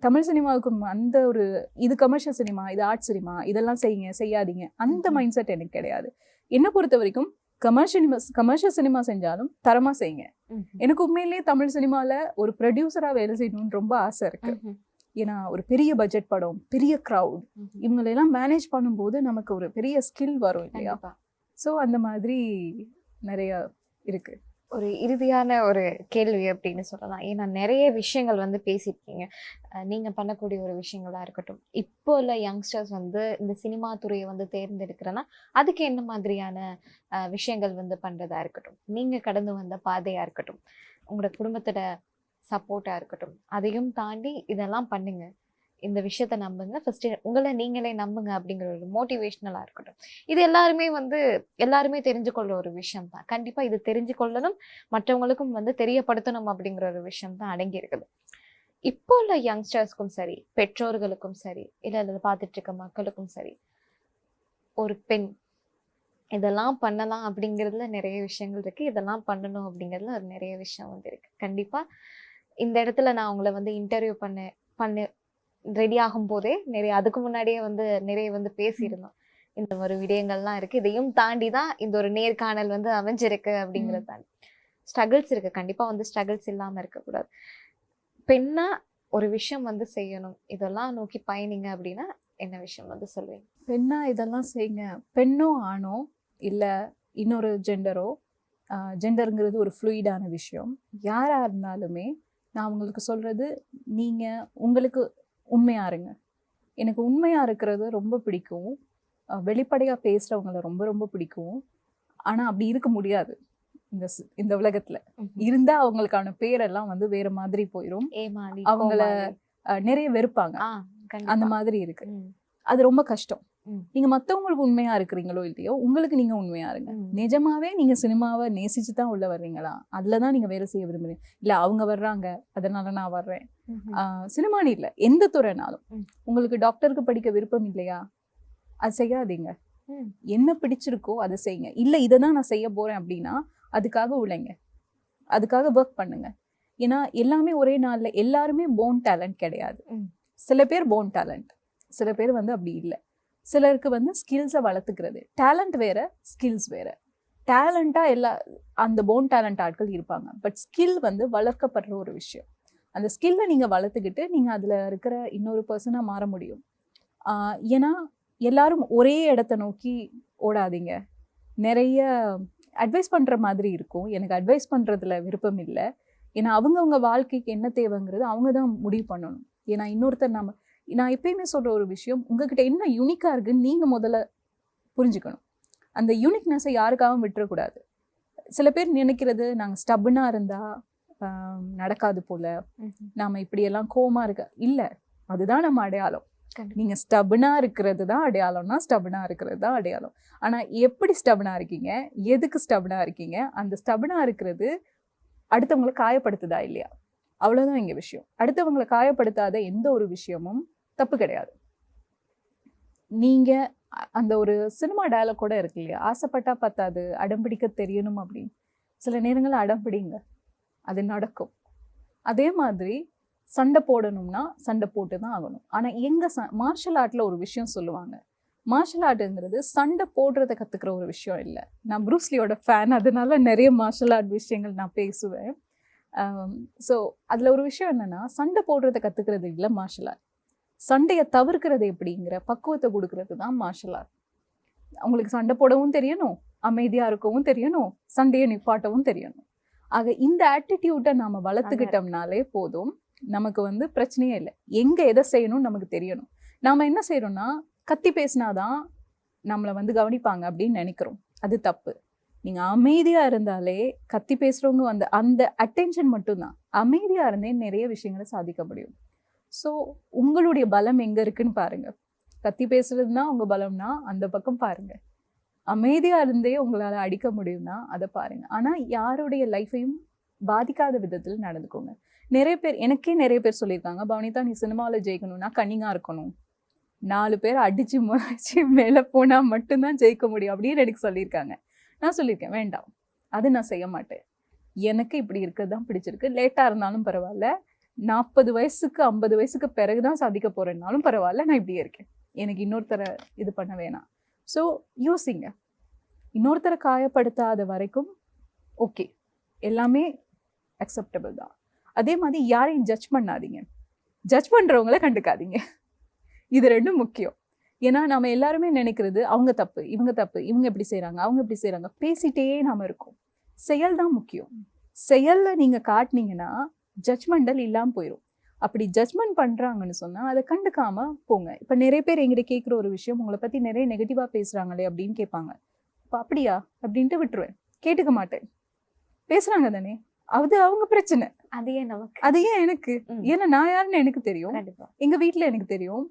தமிழ் சினிமாவுக்கும் அந்த ஒரு இது கமர்ஷியல் சினிமா, இது ஆர்ட் சினிமா, இதெல்லாம் செய்யுங்க செய்யாதீங்க அந்த மைண்ட் செட் எனக்கு கிடையாது. என்னை பொறுத்த வரைக்கும் கமர்ஷியல் சினிமா செஞ்சாலும் தரமாக செய்யுங்க. எனக்கு உண்மையிலேயே தமிழ் சினிமாவில் ஒரு ப்ரொடியூசராக வேலை செய்யணும்னு ரொம்ப ஆசை இருக்கு. ஏன்னா ஒரு பெரிய பட்ஜெட் படம், பெரிய க்ரௌட், இவங்களெல்லாம் மேனேஜ் பண்ணும்போது நமக்கு ஒரு பெரிய ஸ்கில் வரும் இல்லையா? ஸோ அந்த மாதிரி நிறைய இருக்கு. ஒரு இறுதியான ஒரு கேள்வி அப்படின்னு சொல்லலாம். ஏன்னா நிறைய விஷயங்கள் வந்து பேசியிருக்கீங்க, நீங்கள் பண்ணக்கூடிய ஒரு விஷயங்களாக இருக்கட்டும். இப்போ உள்ள யங்ஸ்டர்ஸ் வந்து இந்த சினிமா துறையை வந்து தேர்ந்தெடுக்கிறேன்னா அதுக்கு என்ன மாதிரியான விஷயங்கள் வந்து பண்ணுறதா இருக்கட்டும், நீங்கள் கடந்து வந்த பாதையாக இருக்கட்டும், உங்களோட குடும்பத்தோட சப்போர்ட்டாக இருக்கட்டும், அதையும் தாண்டி இதெல்லாம் பண்ணுங்க, இந்த விஷயத்த நம்புங்க, ஃபர்ஸ்ட் உங்களை நீங்களே நம்புங்க அப்படிங்கிற ஒரு மோட்டிவேஷ்னலாக இருக்கட்டும். இது எல்லாருமே தெரிஞ்சுக்கொள்ள ஒரு விஷயம் தான். கண்டிப்பாக இது தெரிஞ்சு கொள்ளணும், மற்றவங்களுக்கும் வந்து தெரியப்படுத்தணும் அப்படிங்கிற ஒரு விஷயம் தான் அடங்கி இருக்குது. இப்போ உள்ள யங்ஸ்டர்ஸ்க்கும் சரி, பெற்றோர்களுக்கும் சரி, இல்லை அதில் பார்த்துட்டு இருக்க மக்களுக்கும் சரி, ஒரு பெண் இதெல்லாம் பண்ணலாம் அப்படிங்கிறதுல நிறைய விஷயங்கள் இருக்குது, இதெல்லாம் பண்ணணும் அப்படிங்கிறதுல ஒரு நிறைய விஷயம் வந்து இருக்குது. கண்டிப்பாக இந்த இடத்துல நான் உங்களை வந்து இன்டர்வியூ பண்ண ரெடி ஆகும் போதே அதுக்கு முன்னாடியே வந்து நிறைய வந்து பேசியிருந்தோம். இந்த ஒரு விடயங்கள்லாம் இருக்கு, இதையும் தாண்டி தான் இந்த ஒரு நேர்காணல் வந்து அமைஞ்சிருக்கு அப்படிங்கிறது தாண்டி ஸ்ட்ரகிள்ஸ் இருக்கு. கண்டிப்பா வந்து ஸ்ட்ரகிள்ஸ் இல்லாம இருக்கக்கூடாது. பெண்ணா ஒரு விஷயம் வந்து செய்யணும், இதெல்லாம் நோக்கி பயணிங்க அப்படின்னா என்ன விஷயம் வந்து சொல்லுவீங்க? பெண்ணா இதெல்லாம் செய்யுங்க. பெண்ணோ ஆணோ இல்லை இன்னொரு ஜெண்டரோ, ஜெண்டருங்கிறது ஒரு ஃப்ளூயிடான விஷயம். யாராக இருந்தாலுமே நான் உங்களுக்கு சொல்கிறது, நீங்கள் உங்களுக்கு உண்மையாக இருங்க. எனக்கு உண்மையாக இருக்கிறது ரொம்ப பிடிக்கும், வெளிப்படையாக பேசுகிறவங்கள ரொம்ப ரொம்ப பிடிக்கும். ஆனால் அப்படி இருக்க முடியாது இந்த உலகத்தில். இருந்தால் அவங்களுக்கான பேரெல்லாம் வந்து வேறு மாதிரி போயிடும், அவங்கள நிறைய வெறுப்பாங்க, அந்த மாதிரி இருக்கு. அது ரொம்ப கஷ்டம். நீங்க மற்றவங்களுக்கு உண்மையா இருக்கிறீங்களோ இல்லையோ, உங்களுக்கு நீங்க உண்மையா இருங்க. நிஜமாவே நீங்க சினிமாவை நேசிச்சு தான் உள்ள வர்றீங்களா, அதுலதான் நீங்க வேலை செய்ய விரும்புறீங்க. இல்ல அவங்க வர்றாங்க அதனால நான் வர்றேன், சினிமானு இல்லை எந்த துறைனாலும். உங்களுக்கு டாக்டருக்கு படிக்க விருப்பம் இல்லையா, அது செய்யாதீங்க. என்ன பிடிச்சிருக்கோ அதை செய்யுங்க. இல்லை இதை தான் நான் செய்ய போறேன் அப்படின்னா அதுக்காக உழைங்க, அதுக்காக ஒர்க் பண்ணுங்க. ஏன்னா எல்லாமே ஒரே நாள்ல எல்லாருமே போன் டேலண்ட் கிடையாது. சில பேர் போன் டேலண்ட், சில பேர் வந்து அப்படி இல்லை. சிலருக்கு வந்து ஸ்கில்ஸை வளர்த்துக்கிறது, டேலண்ட் வேற ஸ்கில்ஸ் வேற. டேலண்டாக அந்த போன் டேலண்ட் ஆட்கள் இருப்பாங்க, பட் ஸ்கில் வந்து வளர்க்கப்படுற ஒரு விஷயம். அந்த ஸ்கில்லை நீங்கள் வளர்த்துக்கிட்டு நீங்கள் அதில் இருக்கிற இன்னொரு பர்சனாக மாற முடியும். ஏன்னா எல்லாரும் ஒரே இடத்த நோக்கி ஓடாதீங்க. நிறைய அட்வைஸ் பண்ணுற மாதிரி இருக்கும், எனக்கு அட்வைஸ் பண்ணுறதுல விருப்பம் இல்லை. ஏன்னா அவங்கவுங்க வாழ்க்கைக்கு என்ன தேவைங்கிறது அவங்க தான் முடிவு பண்ணணும். ஏன்னா இன்னொருத்தர் நான் எப்பயுமே சொல்கிற ஒரு விஷயம், உங்ககிட்ட என்ன யூனிக்காக இருக்குன்னு நீங்கள் முதல்ல புரிஞ்சுக்கணும். அந்த யூனிக்னஸை யாருக்காகவும் விட்டுறக்கூடாது. சில பேர் நினைக்கிறது நாங்கள் ஸ்டப்னாக இருந்தால் நடக்காது போல், நாம் இப்படியெல்லாம் கோவமாக இருக்க இல்லை, அதுதான் நம்ம அடையாளம். நீங்கள் ஸ்டப்னாக இருக்கிறது தான் அடையாளம்னா ஸ்டப்னாக இருக்கிறது தான் அடையாளம். ஆனால் எப்படி ஸ்டப்னாக இருக்கீங்க, எதுக்கு ஸ்டப்னாக இருக்கீங்க, அந்த ஸ்டப்னாக இருக்கிறது அடுத்தவங்களை காயப்படுத்துதா இல்லையா, அவ்வளோதான் இங்கே விஷயம். அடுத்தவங்களை காயப்படுத்தாத எந்த ஒரு விஷயமும் தப்பு கிடையாது. நீங்கள் அந்த ஒரு சினிமா டயலாக் கூட இருக்கு இல்லையா, ஆசைப்பட்டா பத்தாது அடம்பிடிக்க தெரியணும் அப்படின்னு. சில நேரங்களில் அடம்பிடிங்க, அது நடக்கும். அதே மாதிரி சண்டை போடணும்னா சண்டை போட்டு தான் ஆகணும். ஆனால் எங்கள் மார்ஷல் ஆர்ட்டில் ஒரு விஷயம் சொல்லுவாங்க, மார்ஷல் ஆர்ட்டுங்கிறது சண்டை போடுறதை கற்றுக்கிற ஒரு விஷயம் இல்லை. நான் ப்ரூஸ்லியோட ஃபேன், அதனால நிறைய மார்ஷல் ஆர்ட் விஷயங்கள் நான் பேசுவேன். ஸோ அதில் ஒரு விஷயம் என்னென்னா, சண்டை போடுறதை கற்றுக்கிறது இல்லை மார்ஷல் ஆர்ட், சண்டையை தவிர்க்கிறது எப்படிங்கிற பக்குவத்தை கொடுக்கறது தான் மார்ஷல் ஆர்ட். அவங்களுக்கு சண்டை போடவும் தெரியணும், அமைதியா இருக்கவும் தெரியணும், சண்டையை நிப்பாட்டவும் தெரியணும். ஆக இந்த ஆட்டிடியூட்டை நாம வளர்த்துக்கிட்டோம்னாலே போதும், நமக்கு வந்து பிரச்சனையே இல்லை. எங்க எதை செய்யணும்னு நமக்கு தெரியணும். நாம என்ன செய்யறோம்னா கத்தி பேசினாதான் நம்மளை வந்து கவனிப்பாங்க அப்படின்னு நினைக்கிறோம். அது தப்பு. நீங்க அமைதியா இருந்தாலே, கத்தி பேசுறவங்க அந்த அந்த அட்டென்ஷன் மட்டும்தான். அமைதியா இருந்தே நிறைய விஷயங்களை சாதிக்க முடியும். ஸோ உங்களுடைய பலம் எங்க இருக்குன்னு பாருங்க. கத்தி பேசுறதுனா உங்க பலம்னா அந்த பக்கம் பாருங்க. அமைதியா இருந்தே உங்களால அடிக்க முடியும்னா அதை பாருங்க. ஆனா யாருடைய லைஃபையும் பாதிக்காத விதத்தில் நடந்துக்கோங்க. எனக்கே நிறைய பேர் சொல்லியிருக்காங்க, பவனிதா நீ சினிமாவில் ஜெயிக்கணும்னா கன்னிங்கா இருக்கணும், 4 பேர் அடிச்சு முறைச்சு மேலே போனா மட்டும்தான் ஜெயிக்க முடியும் அப்படின்னு எனக்கு சொல்லியிருக்காங்க. நான் சொல்லியிருக்கேன் வேண்டாம், அது நான் செய்ய மாட்டேன். எனக்கு இப்படி இருக்கிறது தான் பிடிச்சிருக்கு. லேட்டாக இருந்தாலும் பரவாயில்ல, 40 வயசுக்கு 50 வயசுக்கு பிறகுதான் சாதிக்க போறேன்னாலும் பரவாயில்ல, நான் இப்படியே இருக்கேன். எனக்கு இன்னொருத்தரை இது பண்ண வேணாம். ஸோ யோசிங்க. இன்னொருத்தரை காயப்படுத்தாத வரைக்கும் ஓகே, எல்லாமே அக்செப்டபிள் தான். அதே மாதிரி யாரையும் ஜட்ஜ் பண்ணாதீங்க, ஜட்ஜ் பண்ணுறவங்கள கண்டுக்காதீங்க. இது ரெண்டும் முக்கியம். ஏன்னா நம்ம எல்லாருமே நினைக்கிறது அவங்க தப்பு, இவங்க தப்பு, இவங்க எப்படி செய்கிறாங்க, அவங்க எப்படி செய்கிறாங்க, பேசிட்டே நாம இருக்கோம். செயல் தான் முக்கியம். செயலில் நீங்கள் காட்டினீங்கன்னா ஜட்ஜ்மெண்டல் இல்லாமல் போயிடும். அப்படி ஜட்ஜ்மெண்ட் பண்ணுறாங்கன்னு சொன்னால் அதை கண்டுக்காம போங்க. இப்போ நிறைய பேர் எங்கிட்ட கேட்குற ஒரு விஷயம், உங்களை பற்றி நிறைய நெகட்டிவாக பேசுகிறாங்களே அப்படின்னு கேட்பாங்க. இப்போ அப்படியா அப்படின்ட்டு விட்டுருவேன், கேட்டுக்க மாட்டேன். பேசுகிறாங்க தானே, அது அவங்க பிரச்சனை, அது ஏன் எனக்கு? ஏன்னா நான் யாருன்னு எனக்கு தெரியும், எங்கள் வீட்டில் எனக்கு தெரியும்,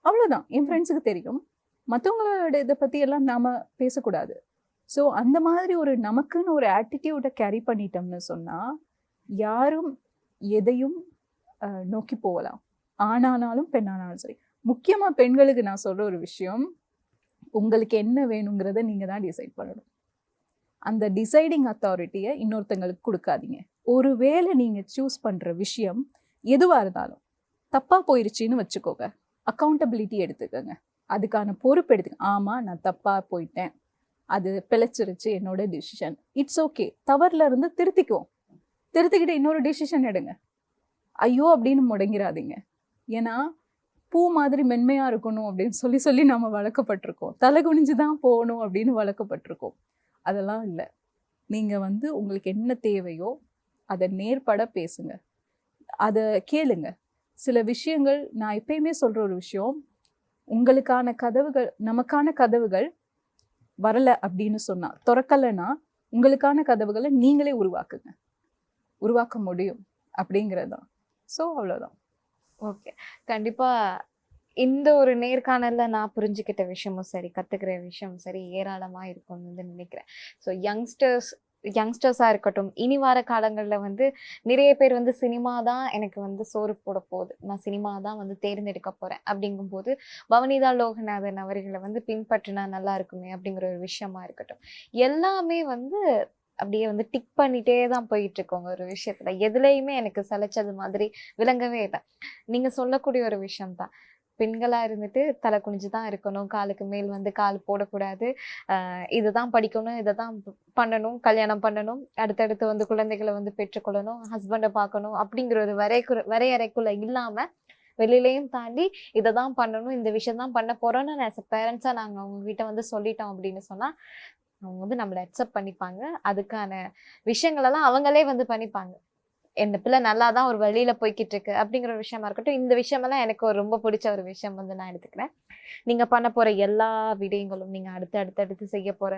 அவ்வளோதான். என் ஃப்ரெண்ட்ஸுக்கு தெரியும். மற்றவங்களோட இதை பற்றி எல்லாம் நாம் பேசக்கூடாது. ஸோ அந்த மாதிரி ஒரு நமக்குன்னு ஒரு ஆட்டிடியூட்டை கேரி பண்ணிட்டோம்னு சொன்னால் யாரும் எதையும் நோக்கி போகலாம். ஆணானாலும் பெண்ணானாலும் சரி. முக்கியமாக பெண்களுக்கு நான் சொல்கிற ஒரு விஷயம், உங்களுக்கு என்ன வேணுங்கிறத நீங்கள் தான் டிசைட் பண்ணணும். அந்த டிசைடிங் அத்தாரிட்டியை இன்னொருத்தங்களுக்கு கொடுக்காதீங்க. ஒருவேளை நீங்கள் சூஸ் பண்ணுற விஷயம் எதுவாக இருந்தாலும் தப்பாக போயிடுச்சின்னு வச்சுக்கோங்க, அக்கௌண்டபிலிட்டி எடுத்துக்கோங்க, அதுக்கான பொறுப்பு எடுத்துக்க. ஆமாம் நான் தப்பாக போயிட்டேன், அது பிழைச்சிருச்சு, என்னோட டிசிஷன், இட்ஸ் ஓகே. தவறுல இருந்து திருத்திக்குவோம், திருத்திக்கிட்டு இன்னொரு டிசிஷன் எடுங்க. ஐயோ அப்படின்னு முடங்கிடாதீங்க. ஏன்னா பூ மாதிரி மென்மையாக இருக்கணும் அப்படின்னு சொல்லி சொல்லி நம்ம வளர்க்கப்பட்டிருக்கோம். தலை குனிஞ்சு தான் போகணும் அப்படின்னு வளர்க்கப்பட்டிருக்கோம். அதெல்லாம் இல்லை. நீங்கள் வந்து உங்களுக்கு என்ன தேவையோ அதை நேர்பட பேசுங்க, அதை கேளுங்க. சில விஷயங்கள் நான் எப்பயுமே சொல்கிற ஒரு விஷயம், உங்களுக்கான கதவுகள், நமக்கான கதவுகள் வரலை அப்படின்னு சொன்னால், திறக்கலைன்னா உங்களுக்கான கதவுகளை நீங்களே உருவாக்குங்க. உருவாக்க முடியும் அப்படிங்கிறது தான். ஸோ அவ்வளோதான். ஓகே, கண்டிப்பாக இந்த ஒரு நேர்காணல்ல நான் புரிஞ்சுக்கிட்ட விஷயமும் சரி, கற்றுக்கிற விஷயமும் சரி ஏராளமாக இருக்கும்னு வந்து நினைக்கிறேன். ஸோ யங்ஸ்டர்ஸாக இருக்கட்டும், இனி வர காலங்களில் வந்து நிறைய பேர் வந்து சினிமா தான் எனக்கு வந்து சோறு போட போகுது, நான் சினிமா தான் வந்து தேர்ந்தெடுக்க போகிறேன் அப்படிங்கும்போது பவனிதா லோகநாதன் அவர்களை வந்து பின்பற்றினா நல்லா இருக்குமே அப்படிங்கிற ஒரு விஷயமா இருக்கட்டும், எல்லாமே வந்து அப்படியே வந்து டிக் பண்ணிட்டே தான் போயிட்டு இருக்கோங்க. ஒரு விஷயத்துல எதுலையுமே எனக்கு சலைச்சது மாதிரி விளங்கவே இல்லை. நீங்க சொல்லக்கூடிய ஒரு விஷயம்தான், பெண்களா இருந்துட்டு தலை குனிஞ்சு தான் இருக்கணும், காலுக்கு மேல் வந்து கால் போடக்கூடாது, இதுதான் படிக்கணும், இதை தான் பண்ணணும், கல்யாணம் பண்ணணும், அடுத்தடுத்து வந்து குழந்தைகளை வந்து பெற்றுக்கொள்ளணும், ஹஸ்பண்டை பார்க்கணும் அப்படிங்கிற ஒரு வரையறைக்குள்ள இல்லாம வெளியிலையும் தாண்டி இதை தான் பண்ணணும், இந்த விஷயம் தான் பண்ண போறோம்னு ஆஸ் அ பேரண்ட்ஸா நாங்க அவங்க கிட்ட வந்து சொல்லிட்டோம் அப்படின்னு சொன்னா அவங்க வந்து நம்மளை அக்செப்ட் பண்ணிப்பாங்க. அதுக்கான விஷயங்களெல்லாம் அவங்களே வந்து பண்ணிப்பாங்க. என் பிள்ளை நல்லா தான் ஒரு வழியில போய்கிட்டு இருக்கு அப்படிங்கிற ஒரு விஷயமா இருக்கட்டும். இந்த விஷயமெல்லாம் எனக்கு ஒரு ரொம்ப பிடிச்ச ஒரு விஷயம் வந்து நான் எடுத்துக்கிறேன். நீங்க பண்ண போற எல்லா விடயங்களும், நீங்க அடுத்து செய்ய போற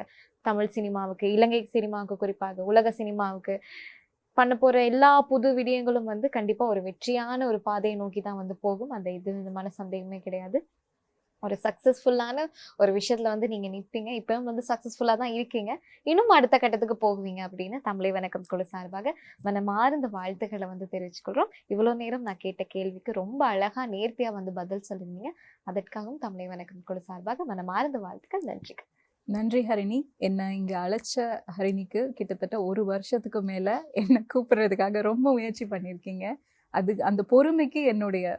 தமிழ் சினிமாவுக்கு, இலங்கை சினிமாவுக்கு, குறிப்பாக உலக சினிமாவுக்கு பண்ண போற எல்லா புது விடயங்களும் வந்து கண்டிப்பா ஒரு வெற்றியான ஒரு பாதையை நோக்கி தான் வந்து போகும். அந்த இது விதமான சந்தேகமே கிடையாது. ஒரு சக்ஸஸ்ஃபுல்லான ஒரு விஷயத்துல வந்து நீங்க நிற்பீங்க. இப்பவும் வந்து சக்ஸஸ்ஃபுல்லா தான் இருக்கீங்க, இன்னும் அடுத்த கட்டத்துக்கு போகுவீங்க அப்படின்னு தமிழை வணக்கம் குழு சார்பாக மனமார்ந்த வாழ்த்துக்களை வந்து தெரிவிச்சுக்கொள்றோம். இவ்வளவு நேரம் நான் கேட்ட கேள்விக்கு ரொம்ப அழகா நேர்த்தியா வந்து பதில் சொல்லிருந்தீங்க. அதற்காகவும் தமிழை வணக்கம் குழு சார்பாக மனமார்ந்த வாழ்த்துக்கள். நன்றி. நன்றி ஹரிணி. என்னை இங்கே அழைச்ச ஹரிணிக்கு கிட்டத்தட்ட 1 வருஷத்துக்கு மேலே என்னை கூப்பிடுறதுக்காக ரொம்ப முயற்சி பண்ணியிருக்கீங்க. அந்த பொறுமைக்கு என்னுடைய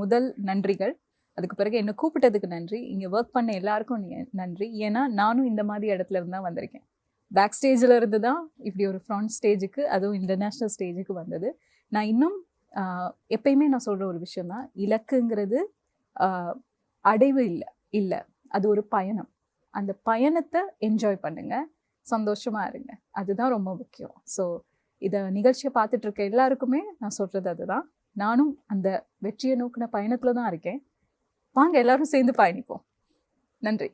முதல் நன்றிகள். அதுக்கு பிறகு என்னை கூப்பிட்டதுக்கு நன்றி. இங்கே ஒர்க் பண்ண எல்லாருக்கும் நன்றி. ஏன்னா நானும் இந்த மாதிரி இடத்துல இருந்து தான் வந்திருக்கேன். பேக் ஸ்டேஜில் இருந்து தான் இப்படி ஒரு ஃப்ரண்ட் ஸ்டேஜுக்கு, அதுவும் இன்டர்நேஷ்னல் ஸ்டேஜுக்கு வந்தது. நான் இன்னும் எப்பயுமே நான் சொல்கிற ஒரு விஷயம் தான், இலக்குங்கிறது அடைவு இல்லை, அது ஒரு பயணம். அந்த பயணத்தை என்ஜாய் பண்ணுங்க, சந்தோஷமா இருங்க, அதுதான் ரொம்ப முக்கியம். ஸோ இதை நிகழ்ச்சியை பார்த்துட்டு இருக்க எல்லாருக்குமே நான் சொல்றது அதுதான். நானும் அந்த வெற்றியை நோக்கின பயணத்துல தான் இருக்கேன். வாங்க எல்லாரும் சேர்ந்து பயணிப்போம். நன்றி.